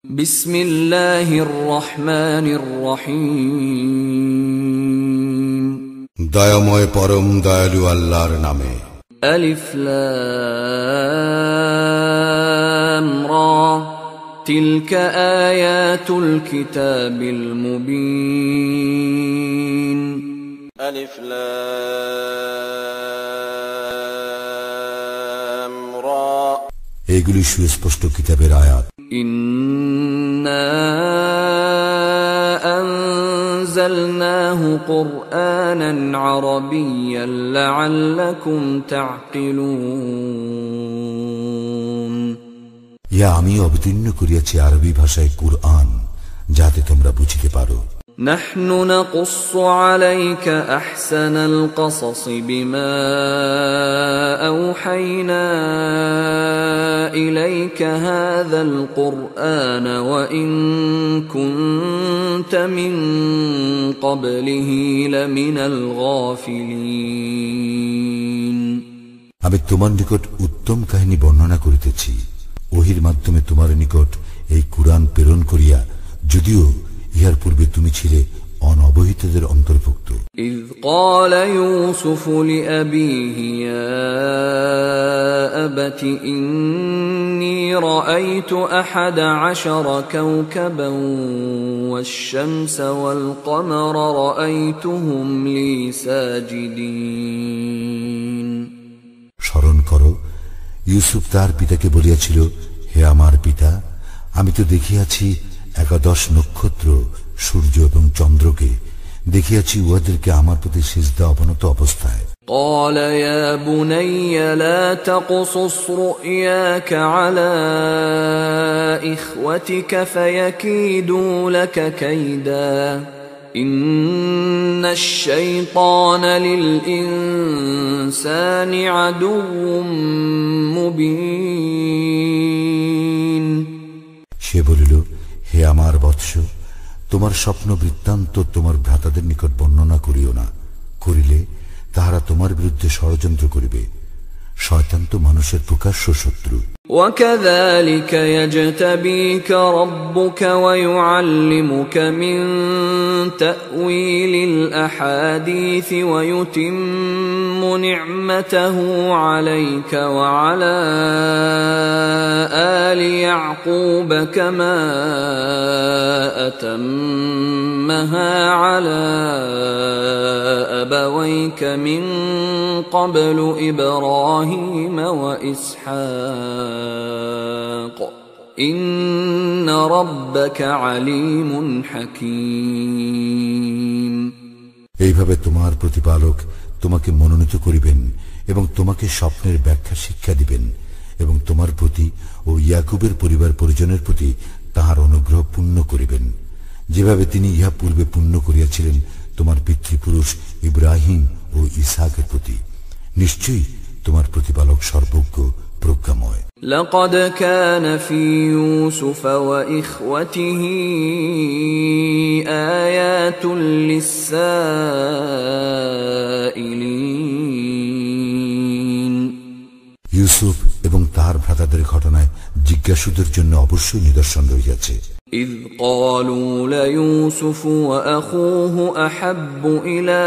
বিসমিল্লাহির রহমানির রহিম। দয়াময় পরম দয়ালু আল্লাহর নামে। আলিফ লাম রা তিলকা আয়াতুল কিতাবিল মুবিন। আলিফ লাম রা, এগুলি সুস্পষ্ট কিতাবের আয়াত। ইন্না আনজালনাহু কুরআনান আরাবিয়্যান লাআল্লাকুম তা'কিলুন। ইয়া আমি অবতীর্ণ করিয়াছি আরবি ভাষায় কুরআন, যাতে তোমরা বুঝিতে পারো। নাহনু নাকুসসু আলাইকা আহসানাল কসস বিমা আওহাইনা ইলাইকা হাযাল কুরআন ওয়া ইন কুনতা মিন ক্বাবলিহি লামিনাল গাফিলিন। আমি তোমার নিকট উত্তম কাহিনী বর্ণনা করিতেছি ওহির মাধ্যমে তোমার নিকট এই কুরআন প্রেরণ করিয়া, যদিও ইহার পূর্বে তুমি ছিলে অনবহিতদের অন্তর্ভুক্ত। ইয ক্বালা ইউসুফু লিআবিহি ইয়া আবাতি ইন্নী রাআইতু আহাদা আশারা কাওকাবান ওয়াশ-শামসা ওয়াল কমারা রাআইতুহুম লি সাজিদিন। স্মরণ করো, ইউসুফ তার পিতাকে বলিয়াছিল, হে আমার পিতা, আমি তো দেখিয়াছি 11 নক্ষত্র, সূর্য এবং চন্দ্রকে দেখিয়াছি উহাদেরকে আমার প্রতি সিজদা অবনত অবস্থায়। قال يا بني لا تقصص رؤياك على إخوتك فيكيدوا لك كيدا إن الشيطان للإنسان عدو مبين। সে বলিল, হে আমার বৎস, তোমার স্বপ্ন বৃত্তান্ত তোমার ভ্রাতাদের নিকট বর্ণনা করিও না, করিলে তাহারা তোমার বিরুদ্ধে ষড়যন্ত্র করিবে। শয়তান তো মানুষের প্রকাশ্য শত্রু। وكذلك يجتبيك ربك ويعلمك من تأويل الأحاديث ويتم نعمته عليك وعلى آل يعقوب كما أتمها على أبويك من قبل إبراهيم وإسحاق إن ربك عليم حكيم। এইভাবে তোমার প্রতিপালক তোমাকে মনোনীত করিবেন এবং তোমাকে স্বপ্নের ব্যাখ্যা শিক্ষা দিবেন এবং তোমার প্রতি ও ইয়াকুবের পরিবার পরিজনের প্রতি তাহার অনুগ্রহ পূর্ণ করিবেন, যেভাবে তিনি ইহা পূর্বে পূর্ণ করিয়াছিলেন তোমার পিতৃপুরুষ ইব্রাহিম ও ইসহাকের প্রতি। নিশ্চয়ই তোমার প্রতিপালক সর্বজ্ঞ প্রজ্ঞাময়। لقد كان في يوسف وإخوته آيات للسائلين। ইউসুফ এবং তার ভ্রাতাদের ঘটনায় জিজ্ঞাসুদের জন্য অবশ্যই নিদর্শন রহিয়াছে। إذ قالوا ليوسف وأخوه أحب إلى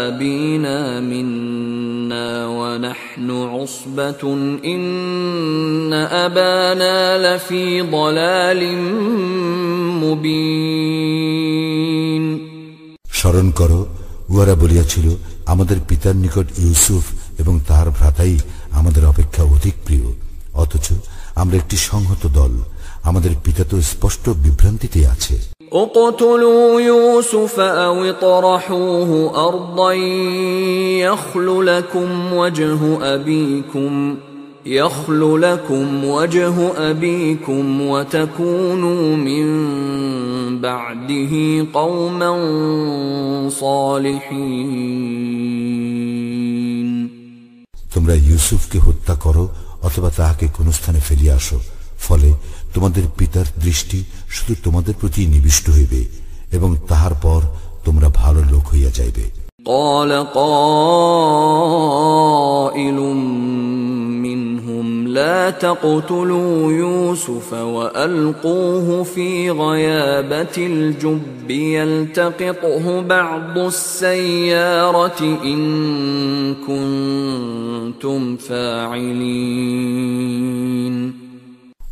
أبينا منا ونحن عصبة إن أبانا لفي ضلال مبين। স্মরণ করো, উহারা বলিয়াছিল, আমাদের পিতার নিকট ইউসুফ এবং তার ভ্রাতাই আমাদের অপেক্ষা অধিক প্রিয়, অথচ আমরা একটি সংহত দল, আমাদের পিতা তো স্পষ্ট বিভ্রান্তিতে আছে। اقتلوا يوسف أو اطرحوه أرضا يخل لكم وجه أبيكم وتكونوا من بعده قوما صالحين। তোমরা ইউসুফকে হত্যা করো অথবা তাহাকে কোন স্থানে ফেলিয়া আসো, ফলে তোমাদের পিতার দৃষ্টি শুধু তোমাদের প্রতি নিবিষ্ট হইবে এবং তাহার পর তোমরা ভালো লোক হইয়া যাইবে। قال قائل منهم لا تقتلوا يوسف وألقوه في غيابة الجب يلتقطه بعض السيارة إن كنتم فاعلين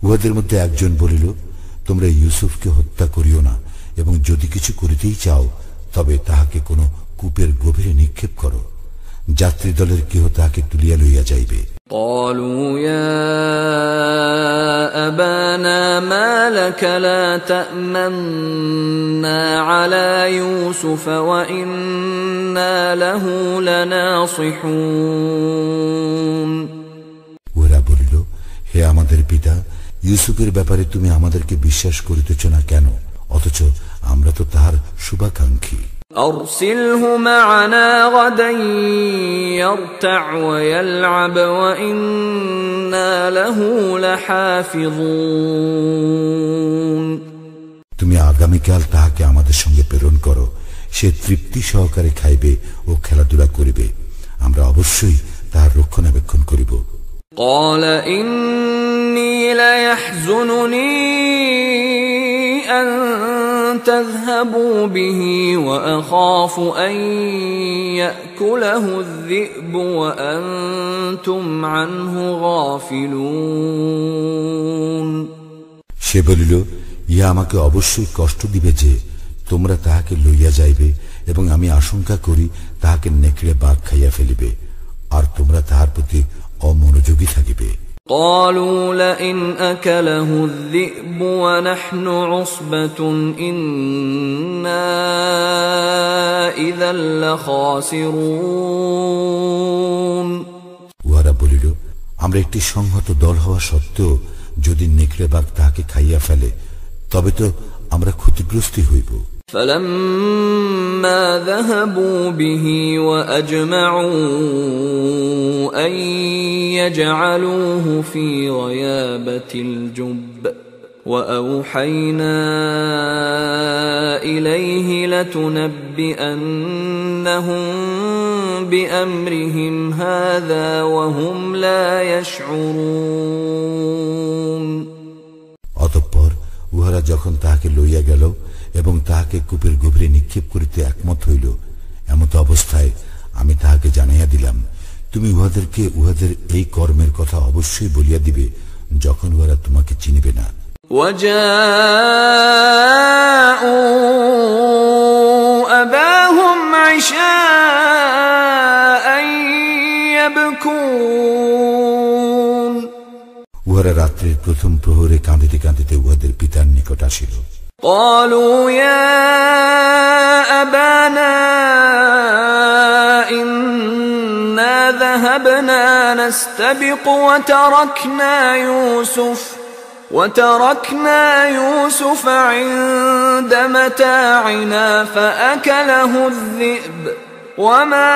উহাদের মধ্যে একজন বলিল, তোমরা ইউসুফকে হত্যা করিও না, এবং যদি কিছু করিতেই চাও তবে তাহাকে কোন কূপের গভীরে নিক্ষেপ করো, যাত্রী দলের কেহ তাহাকে তুলিয়া লইয়া যাইবে। قالوا يا أبانا ما لك لا تأمنا على يوسف وإنا له لناصحون ওরা বলিল, হে আমাদের পিতা, ইউসুফের ব্যাপারে তুমি আমাদেরকে বিশ্বাস করিতেছ না কেন? অথচ আমরা তো তাহার শুভাকাঙ্ক্ষী। أرسله معنا غدا يرتع ويلعب وإنا له لحافظون তুমি আগামীকাল তাহাকে আমাদের সঙ্গে প্রেরণ করো, সে তৃপ্তি সহকারে খাইবে ও খেলাধুলা করিবে, আমরা অবশ্যই তাহার রক্ষণাবেক্ষণ করিব। قال إني ليحزنني أن تذهبوا به وأخاف أن يأكله الذئب وأنتم عنه غافلون সে বলিল, ইহা আমাকে অবশ্যই কষ্ট দিবে যে তোমরা তাহাকে লইয়া যাইবে, এবং আমি আশঙ্কা করি তাহাকে নেকড়ে বাঘ খাইয়া ফেলিবে, আর তোমরা তাহার প্রতি অমনোযোগী থাকিবে। قالوا لئن أكله الذئب ونحن عصبة إنا إذا لخاسرون উহারা বলিল, আমরা একটি সংহত দল হওয়া সত্ত্বেও যদি নেকড়ে বাঘ তাহাকে খাইয়া ফেলে তবে তো আমরা ক্ষতিগ্রস্ত হইব। فلما ذهبوا به وأجمعوا أن يجعلوه في غيابة الجب وأوحينا إليه لتنبئنهم بأمرهم هذا وهم لا يشعرون অতঃপর উহারা যখন তাহাকে লইয়া গেল এবং তাহাকে কূপের গভীরে নিক্ষেপ করিতে একমত হইল, এমত অবস্থায় আমি তাহাকে জানাইয়া দিলাম, তুমি উহাদেরকে উহাদের এই কর্মের কথা অবশ্যই বলিয়া দিবে যখন উহারা তোমাকে চিনিবে না। وجاءوا أباهم عشاء يبكون উহারা রাত্রির প্রথম প্রহরে কাঁদিতে কাঁদিতে উহাদের পিতার নিকট আসিল। قالوا يا أبانا إنا ذهبنا نستبق وتركنا يوسف عند متاعنا فأكله الذئب وما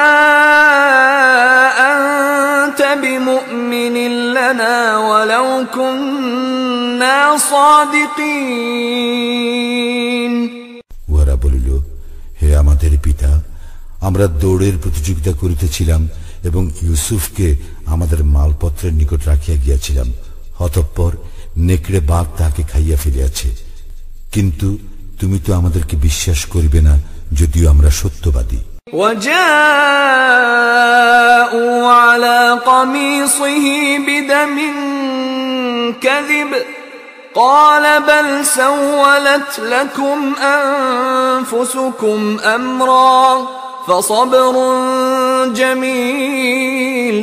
أنت بمؤمن لنا ولو كنا صادقين উহারা বলিল, হে আমাদের পিতা, আমরা দৌড়ের প্রতিযোগিতা করিতেছিলাম এবং ইউসুফকে আমাদের মালপত্রের নিকট রাখিয়া গিয়াছিলাম, অতঃপর নেকড়ে বাঘ তাহাকে খাইয়া ফেলিয়াছে, কিন্তু তুমি তো আমাদেরকে বিশ্বাস করিবে না যদিও আমরা সত্যবাদী। وجاءوا على قميصه بدم كذب قال بل سولت لكم أنفسكم أمرا فصبر جميل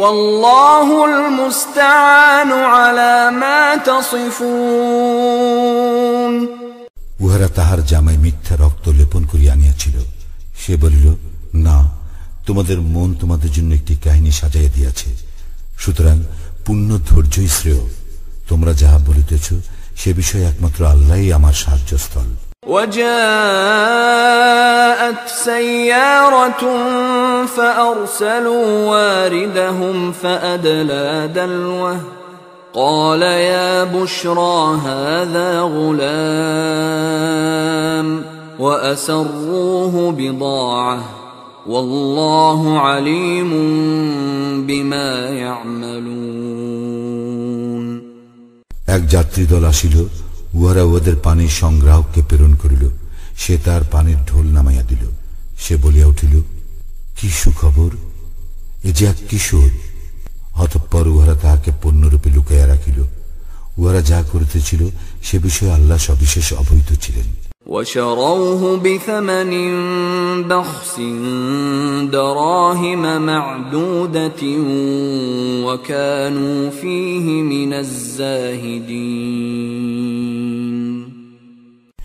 والله المستعان على ما تصفون উহারা তাহার জামায় মিথ্যা রক্ত লেপন করিয়া আনিয়াছিল। সে বলিল, না, তোমাদের মন তোমাদের জন্য একটি কাহিনী সাজাইয়া দিয়াছে, সুতরাং পূর্ণ ধৈর্যই শ্রেয়। তোমরা যাহা বলিতেছ সে বিষয়ে একমাত্র আল্লাহই আমার সাহায্যস্থল। وجاءت سيارة فأرسلوا واردهم فأدلى دلوه قال يا بشرى هذا غلام وأسروه بضاعة والله عليم بما يعملون এক যাত্রী দল আসিল, উহারা উহাদের পানির সংগ্রাহককে প্রেরণ করিল। সে তার পানির ঢোল নামাইয়া দিল। সে বলিয়া উঠিল, কি সুখবর, এ যে এক কিশোর। অতঃপর উহারা তাহাকে পণ্যরূপে লুকাইয়া রাখিল। উহারা যা করিতেছিল সে বিষয়ে আল্লাহ সবিশেষ অবহিত ছিলেন। وشروه بثمن بخس دراهم معدودة وكانوا فيه من الزاهدين।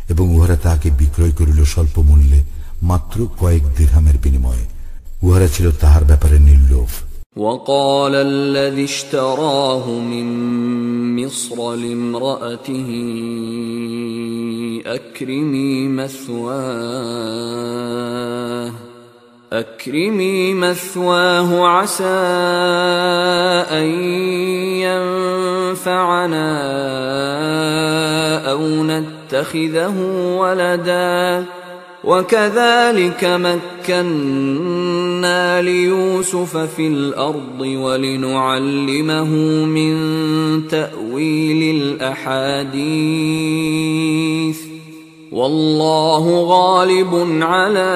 এবং উহারা তাহাকে বিক্রয় করিল স্বল্প মূল্যে, মাত্র কয়েক দিরহামের বিনিময়ে। উহারা ছিল তাহার ব্যাপারে নির্লোভ। وقال الذي اشتراه من مصر لامرأته أكرمي مثواه عسى أن ينفعنا أو نتخذه ولدا وكذلك مكنا ليوسف في الأرض ولنعلمه من تأويل الأحاديث والله غالب على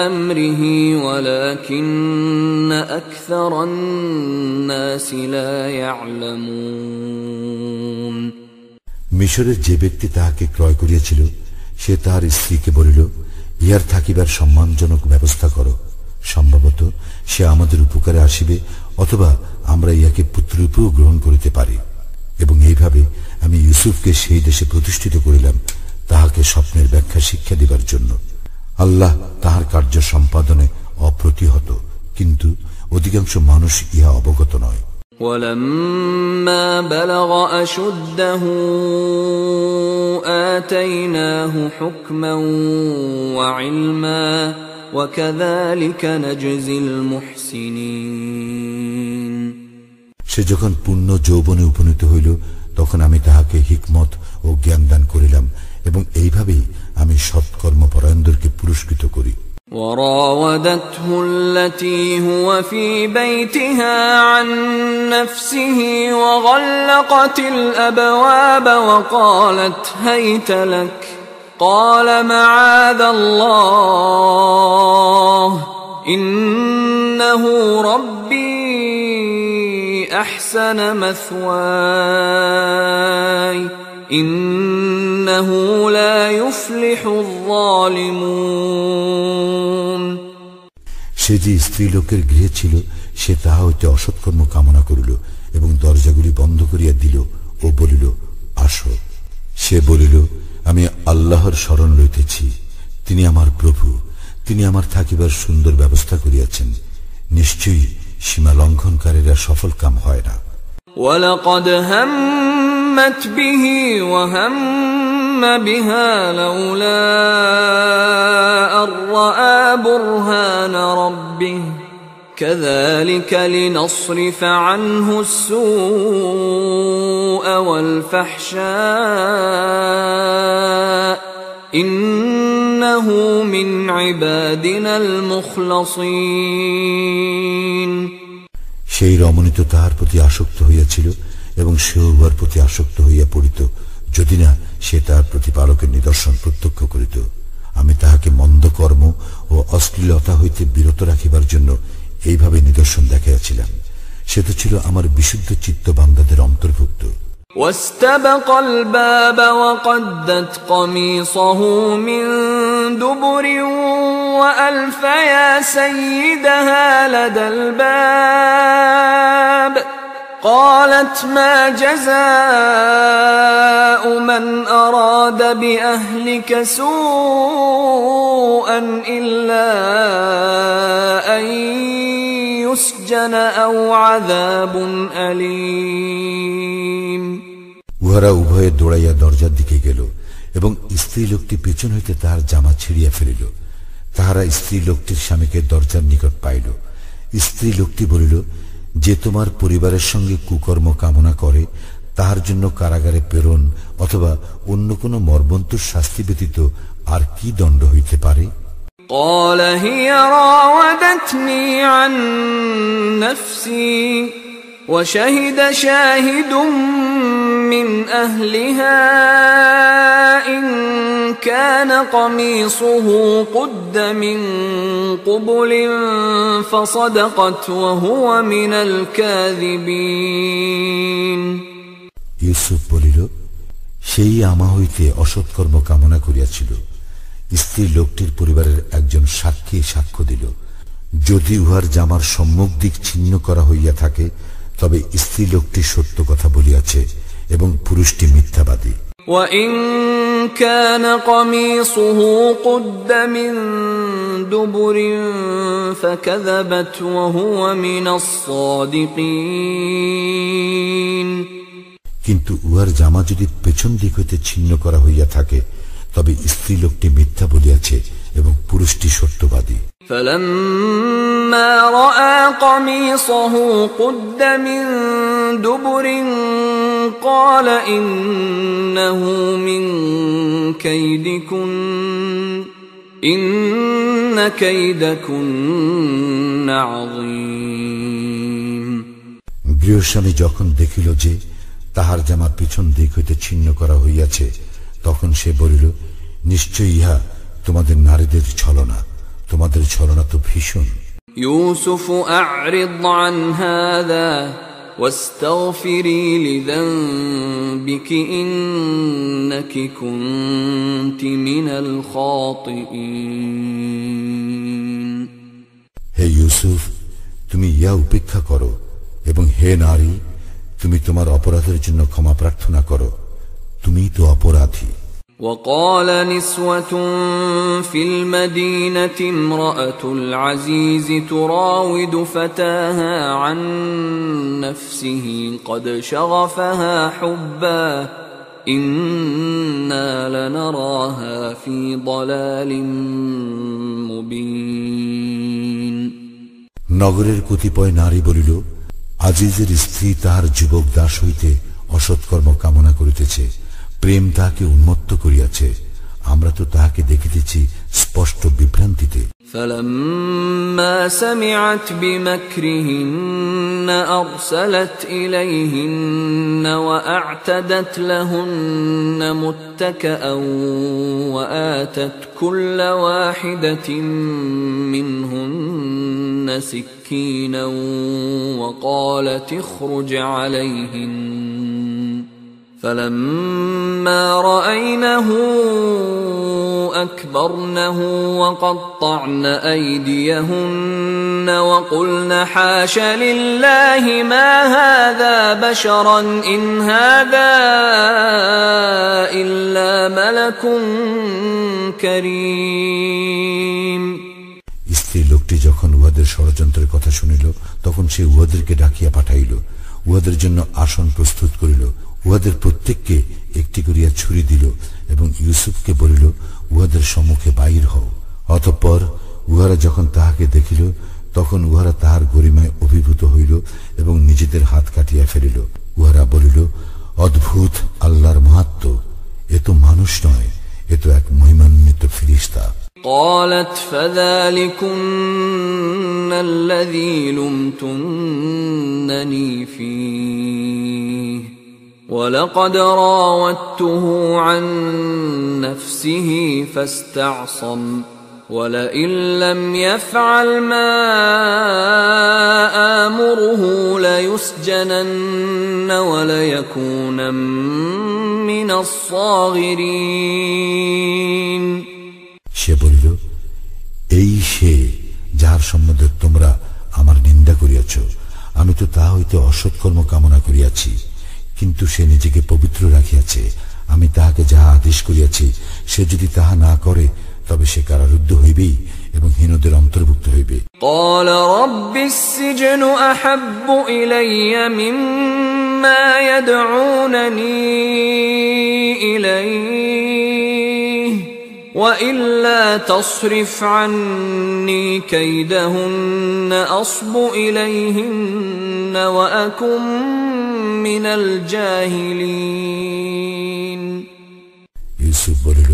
أمره ولكن أكثر الناس لا يعلمون। মিশরের যে ব্যক্তি তাহাকে ক্রয় করিয়াছিল সে তাহার স্ত্রীকে বলিল, ইহার থাকিবার সম্মানজনক ব্যবস্থা করো, সম্ভবত সে আমাদের উপকারে আসিবে, অথবা আমরা ইহাকে পুত্ররূপেও গ্রহণ করিতে পারি। এবং এইভাবে আমি ইউসুফকে সেই দেশে প্রতিষ্ঠিত করিলাম, তাহাকে স্বপ্নের ব্যাখ্যা শিক্ষা দিবার জন্য। আল্লাহ তাহার কার্য সম্পাদনে অপ্রতিহত, কিন্তু অধিকাংশ মানুষ ইহা অবগত নয়। ولما بلغ أشده آتيناه حكما وعلما وكذلك نجزي المحسنين। সে যখন পূর্ণ যৌবনে উপনীত হইল তখন আমি তাহাকে হিকমত ও জ্ঞান দান করিলাম, এবং এইভাবেই আমি সৎকর্মপরায়ণদেরকে পুরস্কৃত করি। وراودته التي هو في بيتها عن نفسه وغلقت الأبواب وقالت هيت لك قال معاذ الله إنه ربي أحسن مثواي إنه لا يفلح الظالمون। সে যে স্ত্রীলোকের গৃহে ছিল সে তাহা হইতে অসৎকর্ম কামনা করিল এবং দরজাগুলি বন্ধ করিয়া দিল ও বলিল, আসো। সে বলিল, আমি আল্লাহর শরণ লইতেছি, তিনি আমার প্রভু, তিনি আমার থাকিবার সুন্দর ব্যবস্থা করিয়াছেন। নিশ্চয়ই সীমা লঙ্ঘনকারীরা সফল কাম হয় না। وَلَقَدْ هَمَّتْ بِهِ وَهَمَّ بِهَا لَوْلَا أَن رَّأَىٰ بُرْهَانَ رَبِّهِ كَذَٰلِكَ لِنَصْرِفَ عَنْهُ السُّوءَ وَالْفَحْشَاءَ إِنَّهُ مِنْ عِبَادِنَا الْمُخْلَصِينَ। সেই রমণী তো তাহার প্রতি আসক্ত হইয়াছিল এবং সেও উহার প্রতি আসক্ত হইয়া পড়িত, যদি না সে তাহার প্রতিপালকের নিদর্শন প্রত্যক্ষ করিত। আমি তাহাকে মন্দ কর্ম ও অশ্লীলতা হইতে বিরত রাখিবার জন্য এইভাবে নিদর্শন দেখাইয়াছিলাম। সে তো ছিল আমার বিশুদ্ধ চিত্ত বান্দাদের অন্তর্ভুক্ত। واستبق الباب وقدت قميصه من دبر وألف يا سيدها لدى الباب قالت ما جزاء من أراد بأهلك سوءا إلا أن يسجن أو عذاب أليم। উহারা উভয়ে দৌড়াইয়া দরজার দিকে গেল এবং স্ত্রী লোকটি পেছন হইতে তাহার জামা ছিড়িয়া ফেলিল। তাহারা স্ত্রী লোকটির স্বামীকে দরজার নিকট পাইল। স্ত্রী লোকটি বলিল, যে তোমার পরিবারের সঙ্গে কুকর্ম কামনা করে তাহার জন্য কারাগারে প্রেরণ অথবা অন্য কোন মর্মন্তুর শাস্তি ব্যতীত আর কি দণ্ড হইতে পারে? قال هي راودتني عن نفسي وشهد شاهد من أهلها إن كان قميصه قد من قبل فصدقت وهو من الكاذبين ইউসুফ বলিল, সেই আমা হইতে অসৎকর্ম কামনা করিয়াছিল। স্ত্রী লোকটির পরিবারের একজন সাক্ষী সাক্ষ্য দিল, যদি উহার জামার সম্মুখ দিক ছিন্ন করা হইয়া থাকে তবে স্ত্রী লোকটি সত্য কথা বলিয়াছে এবং পুরুষটি মিথ্যাবাদী। وَإِن كَانَ قَمِيصُهُ قُدَّ مِن دُبُرٍ فَكَذَبَتْ وَهُوَ مِنَ الصَّادِقِينَ কিন্তু উহার জামা যদি পেছন দিক হইতে ছিন্ন করা হইয়া থাকে তবে স্ত্রী লোকটি মিথ্যা বলিয়াছে এবং পুরুষটি সত্যবাদী। فَلَمَّا رَأَى قَمِيصَهُ قُدَّ مِن دُبُرٍ قَالَ إِنَّهُ مِن كَيْدِكُنَّ إِنَّ كَيْدَكُنَّ عَظِيمٌ গৃহস্বামী যখন দেখিল যে তাহার জামা পিছন দিক হইতে ছিন্ন করা হইয়াছে, তখন সে বলিল, নিশ্চয় ইহা তোমাদের নারীদের ছলনা, তোমাদের ছলনা তো ভীষণ। ইউসুফ আ'রিদ আন হাযা ওয়াস্তাগফিরি লিযানবিকি ইন্নাকি কুনতি মিনাল খাতিঈন। হে ইউসুফ, তুমি ইয়া উপেক্ষা করো এবং হে নারী, তুমি তোমার অপরাধের জন্য ক্ষমা প্রার্থনা করো, তুমি তো অপরাধী। وقال نسوة في المدينة امرأة العزيز تراود فتاها عن نفسه قد شغفها حبا إنا لنراها في ضلال مبين নগরের কতিপয় নারী বলিল, আজিজের স্ত্রী তাহার যুবক দাস হইতে অসৎকর্ম কামনা করিতেছে, প্রেম তাহাকে উন্মত্ত করিয়াছে, আমরা তো তাহাকে দেখিতেছি স্পষ্ট বিভ্রান্তিতে। فَلَمَّا سَمِعَتْ بِمَكْرِهِنَّ أَرْسَلَتْ إِلَيْهِنَّ وَأَعْتَدَتْ لَهُنَّ مُتَّكَأً وَآتَتْ كُلَّ وَاحِدَةٍ مِّنْهُنَّ سِكِّينًا وَقَالَتِ اخْرُجْ عَلَيْهِنَّ فَلَمَّا رَأَيْنَهُ أَكْبَرْنَهُ وَقَطَّعْنَ أَيْدِيَهُنَّ وَقُلْنَ حَاشَ لِلَّهِ مَا هَذَا بَشَرًا إِنْ هَذَا إِلَّا مَلَكٌ كَرِيمٌ। স্ত্রী লোকটি যখন উহাদের ষড়যন্ত্রের কথা শুনিল, তখন সে উহাদেরকে ডাকিয়া পাঠাইল, উহাদের জন্য আসন প্রস্তুত করিল, উহাদের প্রত্যেককে একটি করিয়া ছুরি দিল এবং ইউসুফকে বলিল, উহাদের সম্মুখে বাহির হও। অতঃপর উহারা যখন তাহাকে দেখিল, তখন উহারা তাহার গরিমায় অভিভূত হইল এবং নিজেদের হাত কাটিয়া ফেলিল। উহারা বলিল, অদ্ভুত আল্লাহর মাহাত্ম্য, এ তো মানুষ নয়, এ তো এক মহিমান্বিত ফেরেশতা। قالت فذلكن الذي لمتنني فيه ولقد راودته عن نفسه فاستعصم ولئن لم يفعل ما آمره ليسجنن وليكون من الصاغرين। সে বলিল, এই সে যাহার সম্বন্ধে তোমরা আমার নিন্দা করিয়াছ, আমি তো তাহা হইতে অসৎকর্ম কামনা করিয়াছি, কিন্তু সে নিজেকে পবিত্র রাখিয়াছে, আমি তাহাকে যাহা আদেশ করিয়াছি সে যদি তাহা না করে তবে সে কারারুদ্ধ হইবেই এবং হীনদের অন্তর্ভুক্ত হইবে। قال رب السجن أحب إلي مما يدعونني إليه وإلا تصرف عني كيدهن أصب إليهن وأكن من الجاهلين। ইউসুফ বলিল,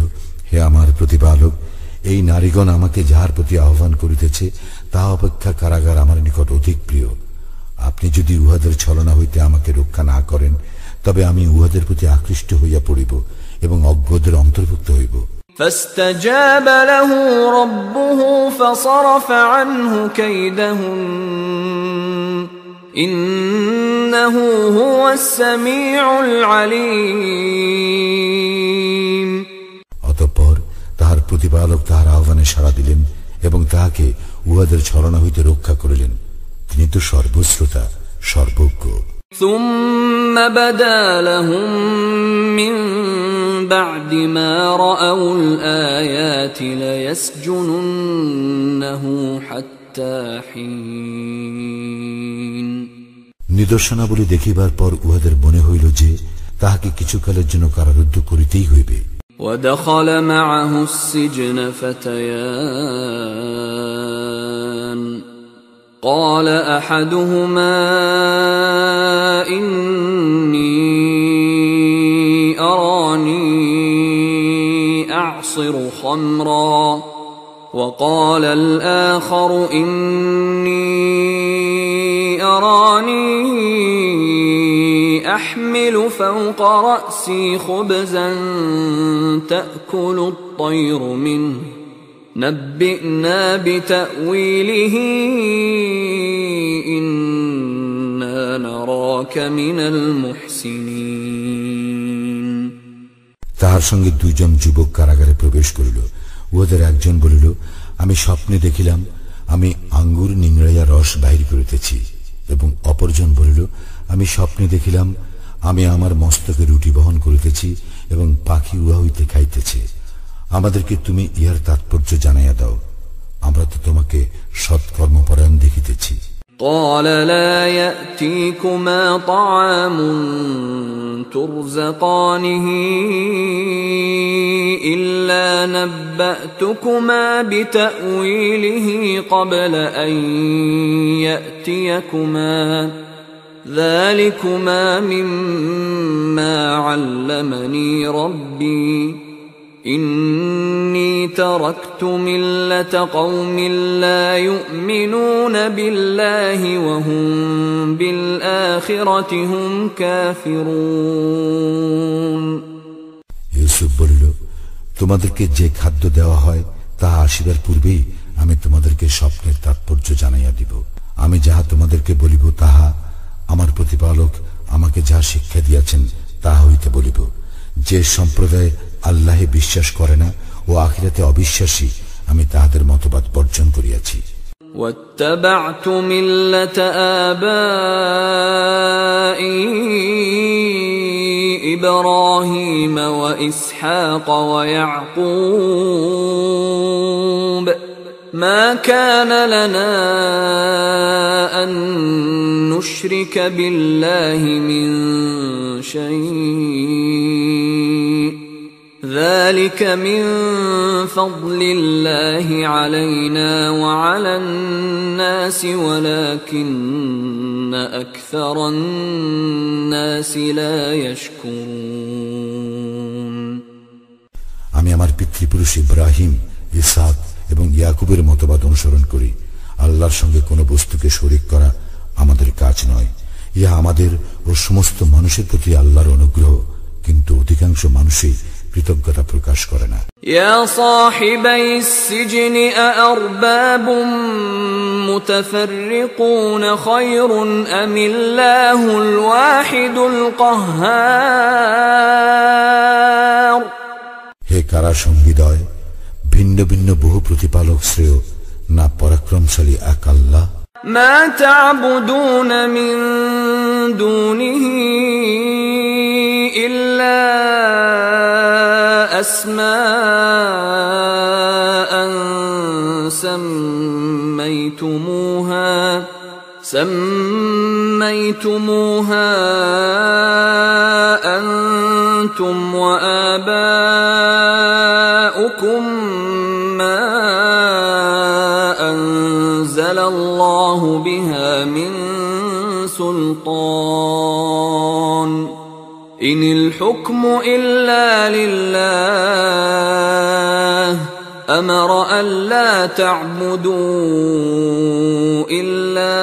হে আমার প্রতিপালক, এই নারীগণ আমাকে যাহার প্রতি আহ্বান করিতেছে তাহা অপেক্ষা কারাগার আমার নিকট অধিক প্রিয়। আপনি যদি উহাদের ছলনা হইতে আমাকে রক্ষা না করেন, তবে আমি উহাদের প্রতি আকৃষ্ট হইয়া পড়িব এবং অজ্ঞদের অন্তর্ভুক্ত হইব। فاستجاب له ربه فصرف عنه كيدهن إنه هو السميع العليم। অতঃপর তাহার প্রতিপালক তাহার আহ্বানে সাড়া দিলেন এবং তাহাকে উহাদের ছলনা হইতে রক্ষা করিলেন। তিনি তো সর্বশ্রোতা, সর্বজ্ঞ। ثم بدا لهم من بعد ما رأوا الآيات ليسجننه حتى حين। নিদর্শনাবলী দেখিবার পর উহাদের মনে হইল যে তাহাকে কিছুকালের জন্য কারারুদ্ধ করিতেই হইবে। ودخل معه السجن فتيان قال أحدهما إني أراني أعصر خمرا وقال الآخر إني أراني أحمل فوق رأسي خبزا تأكل الطير منه نبئنا بتأويله إنا نراك من المحسنين। তাহার সঙ্গে দুইজন যুবক কারাগারে প্রবেশ করিল। উহাদের একজন বলিল, আমি স্বপ্নে দেখিলাম আমি আঙ্গুর নিংড়াইয়া রস বাহির করিতেছি, এবং অপরজন বলিল, আমি স্বপ্নে দেখিলাম আমি আমার মস্তকে রুটি বহন করিতেছি এবং পাখি উহা হইতে খাইতেছে। আমাদেরকে তুমি ইহার তাৎপর্য জানাইয়া দাও, আমরা তো তোমাকে সৎকর্মপরায়ণ দেখিতেছি। قال لا يأتيكما طعام ترزقانه إلا نبأتكما بتأويله قبل أن يأتيكما ذلكما مما علمني ربي إني تركت ملة قوم لا يؤمنون بالله وهم بالآخرة هم كافرون। ইউসুফ বলিল, তোমাদেরকে যে খাদ্য দেওয়া হয় তাহা আসিবার পূর্বেই আমি তোমাদেরকে স্বপ্নের তাৎপর্য জানাইয়া দিব। আমি যাহা তোমাদেরকে বলিব তাহা আমার প্রতিপালক আমাকে যাহা শিক্ষা দিয়াছেন তাহা হইতে বলিব। যে সম্প্রদায় আল্লাহে বিশ্বাস করে না ও আখিরাতে অবিশ্বাসী, আমি তাহাদের মতবাদ বর্জন করিয়াছি। واتبعت ملة آبائي إبراهيم وإسحاق ويعقوب ما كان لنا أن نشرك بالله من شيء ذلك من فضل الله علينا وعلى الناس ولكن أكثر الناس لا يشكرون। আমি আমার পিতৃপুরুষ ইব্রাহিম, ইসহাক এবং ইয়াকুবের মতবাদ অনুসরণ করি। আল্লাহর সঙ্গে কোন বস্তুকে শরীক করা আমাদের কাজ নয়। ইহা আমাদের ও সমস্ত মানুষের প্রতি আল্লাহর অনুগ্রহ, কিন্তু অধিকাংশ মানুষই কৃতজ্ঞতা প্রকাশ করে না। ইয়া সাহিবাইস সিজনি আরবাবুম মুতাফাররিকুন খায়রুন আমিল্লাহুল ওয়াহিদুল কাহ্হার। হে কারা সঙ্গীদয়, ভিন্ন ভিন্ন বহু প্রতিপালক শ্রেয় না পরাক্রমশালী এক আল্লাহ? মা তা'বুদুন মিন দুনিহি ইল্লা আসমাআন سميتموها أنتم وآباؤكم ما أنزل الله بها من سلطان إن الحكم إلا لله أمر ألا تعبدوا إلا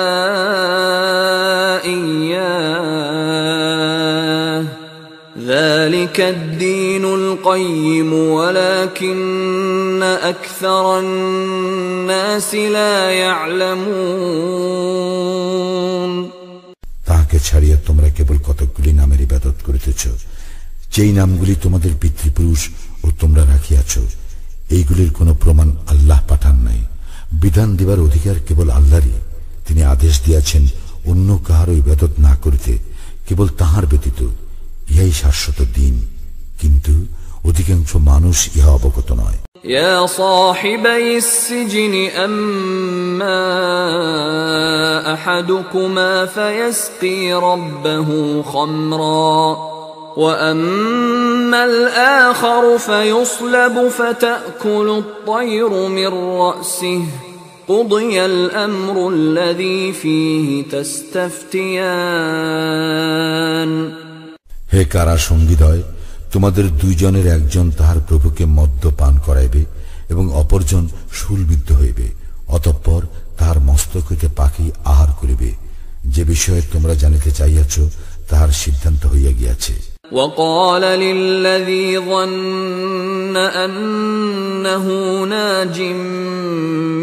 ذلك الدين القيم ولكن أكثر الناس لا يعلمون তাহাকে ছাড়িয়া তোমরা কেবল কতকগুলি নামের ইবাদত করিতেছ, যেই নামগুলি তোমাদের পিতৃপুরুষ ও তোমরা রাখিয়াছ। এইগুলির কোন প্রমাণ আল্লাহ পাঠান নাই। বিধান দিবার অধিকার কেবল আল্লাহরই। তিনি আদেশ দিয়াছেন অন্য কাহারও ইবাদত না করিতে, কেবল তাহার ব্যতীত। ইহাই শাশ্বত দিন, কিন্তু অধিকাংশ মানুষ ইহা অবগত নয়। يا صاحبي السجن أما أحدكما فيسقي ربه خمرا وأما الآخر فيصلب فتأكل الطير من رأسه قضي الأمر الذي فيه تستفتيان হে কারা সঙ্গীদ্বয়, তোমাদের দুইজনের একজন তাহার প্রভুকে মদ্য পান করাইবে এবং অপরজন শূলবিদ্ধ হইবে। অতঃপর তাহার মস্তক হইতে পাখি আহার করিবে। যে বিষয়ে তোমরা জানিতে চাইয়াছ তাহার সিদ্ধান্ত হইয়া গিয়াছে। وقال للذي ظن أنه ناج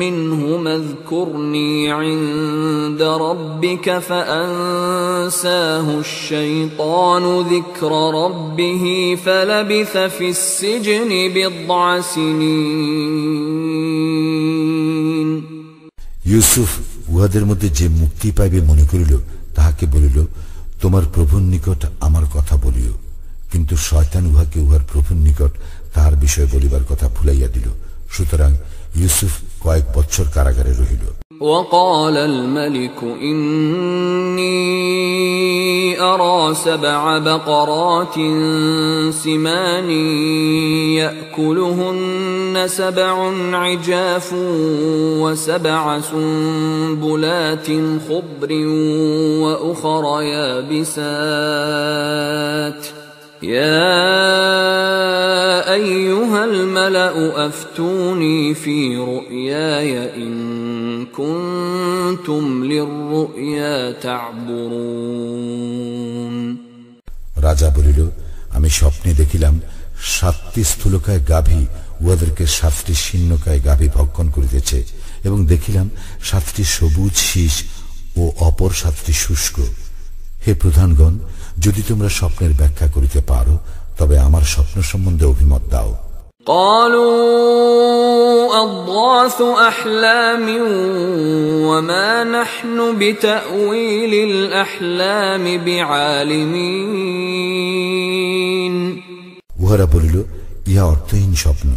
منهما اذكرني عند ربك فأنساه الشيطان ذكر ربه فلبث في السجن بضع سنين ইউসুফ উহাদের মধ্যে যে মুক্তি পাইবে মনে করিল, তাহাকে বলিল, তোমার প্রভুর নিকট আমার কথা বলিও। কিন্তু শয়তান উহাকে উহার প্রভুর নিকট তাহার বিষয় বলিবার কথা ভুলাইয়া দিল। সুতরাং ইউসুফ কয়েক বৎসর কারাগারে রহিল। وقال الملك إني أرى 7 بقرات سمان يأكلهن 7 عجاف و7 سنبلات خضر وأخر يابسات يا أيها الملأ أفتوني في رؤياي إن كنتم للرؤيا تعبرون রাজা বলিল, আমি স্বপ্নে দেখিলাম 7টি স্থূলকায় গাভী উহাদেরকে 7টি শীর্ণকায় গাভী ভক্ষণ করিতেছে, এবং দেখিলাম 7টি সবুজ শীষ ও অপর 7টি শুষ্ক। হে প্রধানগণ, যদি তোমরা স্বপ্নের ব্যাখ্যা করিতে পারো তবে আমার স্বপ্ন সম্বন্ধে অভিমত দাও। قالوا أضغاث أحلام وما نحن بتأويل الأحلام بعالمين উহারা বলিল, ইহা অর্থহীন স্বপ্ন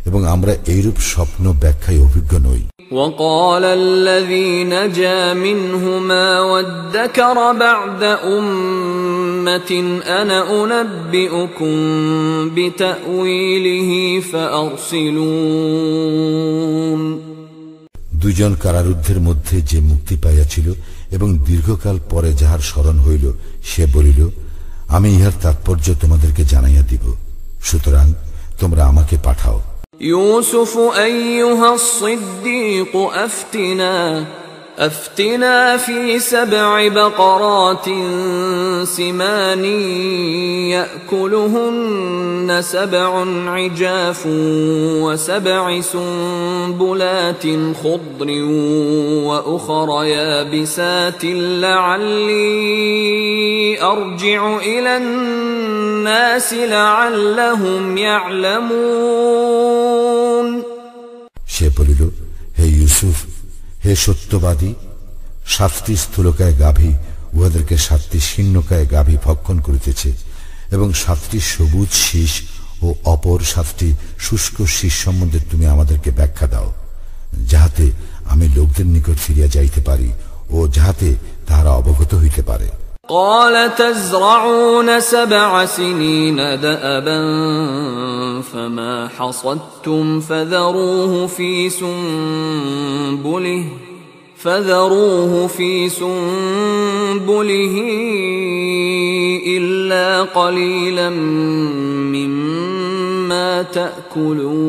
এবং আমরা এইরূপ স্বপ্ন ব্যাখ্যায় অভিজ্ঞ নই। وقال الذي نجا منهما وادكر بعد أمة أنا أنبئكم بتأويله فأرسلون দুইজন কারারুদ্ধের মধ্যে যে মুক্তি পাইয়াছিল এবং দীর্ঘকাল পরে যাহার স্মরণ হইল, সে বলিল, আমি ইহার তাৎপর্য তোমাদেরকে জানাইয়া দিব, সুতরাং তোমরা আমাকে পাঠাও। يوسف أيها الصديق أفتنا في 7 بقرات سمان يأكلهن 7 عجاف و7 سنبلات خضر وأخر يابسات لعلي أرجع إلى الناس لعلهم يعلمون সে বলিল, হে ইউসুফ, হে সত্যবাদী, 7টি স্থূলকায় গাভী উহাদেরকে 7টি শীর্ণকায় গাভী ভক্ষণ করিতেছে, এবং 7টি সবুজ শীষ ও অপর 7টি শুষ্ক শীষ সম্বন্ধে তুমি আমাদেরকে ব্যাখ্যা দাও, যাহাতে আমি লোকদের নিকট ফিরিয়া যাইতে পারি ও যাহাতে তাহারা অবগত হইতে পারে। قال تزرعون 7 سنين دأبا فما حصدتم فذروه في سنبله إلا قليلا مما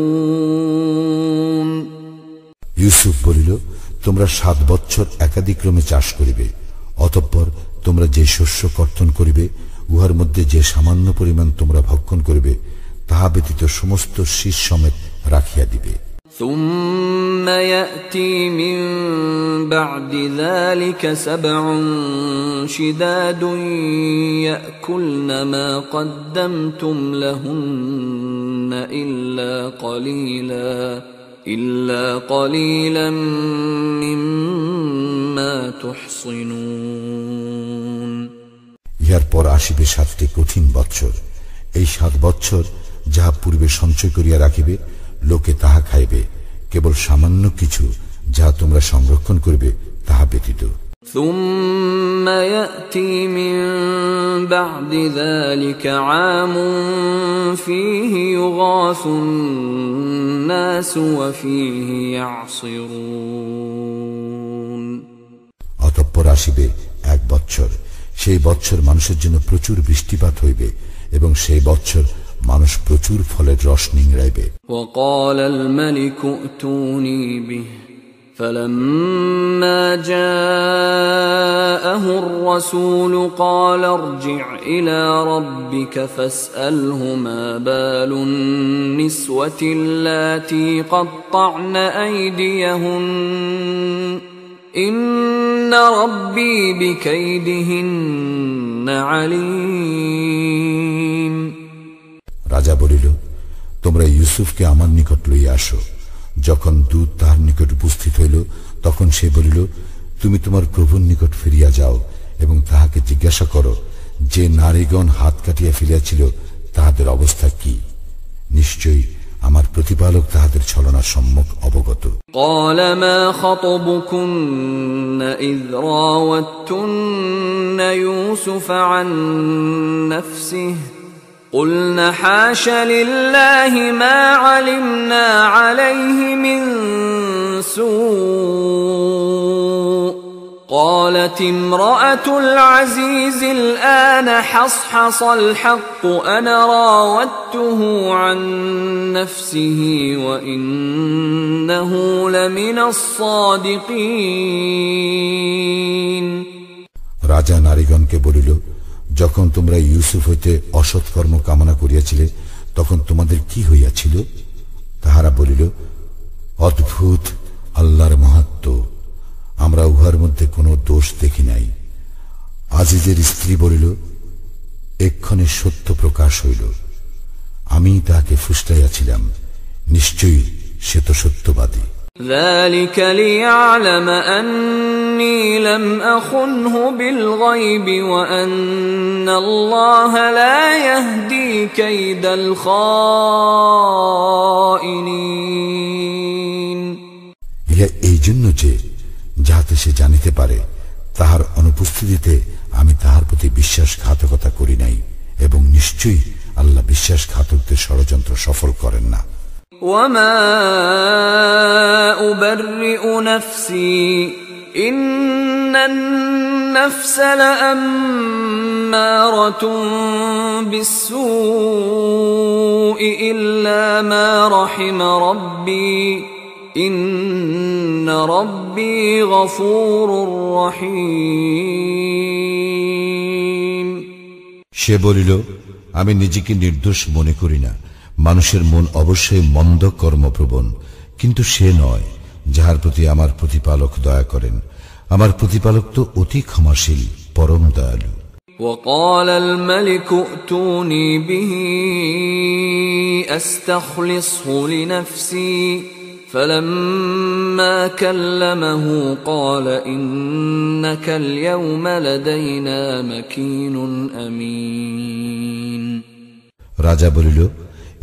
تأكلون ইউসুফ বলিল, তোমরা 7 বৎসর একাদিক্রমে চাষ করিবে, অতঃপর তোমরা যে শস্য কর্তন করিবে উহার মধ্যে যে সামান্য পরিমাণ তোমরা ভক্ষণ করবে তাহা ব্যতীত সমস্ত শীষ সমেত রাখিয়া দিবে। ثم يأتي من بعد ذلك 7 شداد يأكلن ما قدمتم لهن إلا قليلا مما تحصنون। ইহার পর আসিবে 7টি কঠিন বৎসর। এই 7 বৎসর যাহা পূর্বে সঞ্চয় করিয়া রাখিবে লোকে তাহা খাইবে, কেবল সামান্য কিছু যাহা তোমরা সংরক্ষণ করবে তাহা ব্যতীত। ثم يأتي من بعد ذلك عام فيه يغاث الناس وفيه يعصرون। অতঃপর আসিবে 1 বৎসর, সেই বৎসর মানুষের জন্য প্রচুর বৃষ্টিপাত হইবে এবং সেই বৎসর মানুষ প্রচুর ফলের রস নিংড়াইবে। وقال الملك ائتوني به فلما جاءه الرسول قال ارجع إلى ربك فاسأله ما بال النسوة اللاتي قطعن أيديهن إن ربي بكيدهن عليم। রাজা বলিল, তোমরা ইউসুফকে আমার নিকট লইয়া আসো। যখন দূত তাহার নিকট উপস্থিত হইল তখন সে বলিল, তুমি তোমার প্রভুর নিকট ফিরিয়া যাও এবং তাহাকে জিজ্ঞাসা করো যে নারীগণ হাত কাটিয়া ফেলিয়াছিল তাহাদের অবস্থা কি। নিশ্চয়ই আমার প্রতিপালক তাহাদের ছলনা সম্যক অবগত। قال ما خطبكن إذ راوتن يوسف عن نفسه قلنا حاش لله ما علمنا عليه من سوء قالت امرأة العزيز الآن حصحص الحق أنا راودته عن نفسه وإنه لمن الصادقين। রাজা নারীগণকে বলিল, যখন তোমরা ইউসুফ হইতে অসৎ কর্ম কামনা করিয়াছিলে তখন তোমাদের কি হইয়াছিল? তাহারা বলিল, অদ্ভুত আল্লাহর মাহাত্ম্য, আমরা উহার মধ্যে কোনো দোষ দেখি নাই। আজিজের স্ত্রী বলিল, এক্ষণে সত্য প্রকাশ হইল, আমি তাহাকে ফুসলাইয়াছিলাম, নিশ্চয়ই সে তো সত্যবাদী। ذلك ليعلم أني لم أخنه بالغيب وأن الله لا يهدي كيد الخائنين। ইহা এই জন্য যে যাহাতে সে জানিতে পারে তাহার অনুপস্থিতিতে আমি তাহার প্রতি বিশ্বাসঘাতকতা করি নাই এবং নিশ্চয়ই আল্লাহ বিশ্বাসঘাতকদের ষড়যন্ত্র সফল করেন না। وما أبرئ نفسي إن النفس لأمارة بالسوء إلا ما رحم ربي إن ربي غفور رحيم। সে বলিল, আমি নিজেকে নির্দোষ মনে করি না, মানুষের মন অবশ্যই মন্দ কর্মপ্রবণ, কিন্তু সে নয় যাহার প্রতি আমার প্রতিপালক দয়া করেন। আমার প্রতিপালক তো অতি ক্ষমাশীল, পরম দয়ালু। وقال الملك ائتوني به أستخلصه لنفسي فلما كلمه قال إنك اليوم لدينا مكين أمين। রাজা বলিল,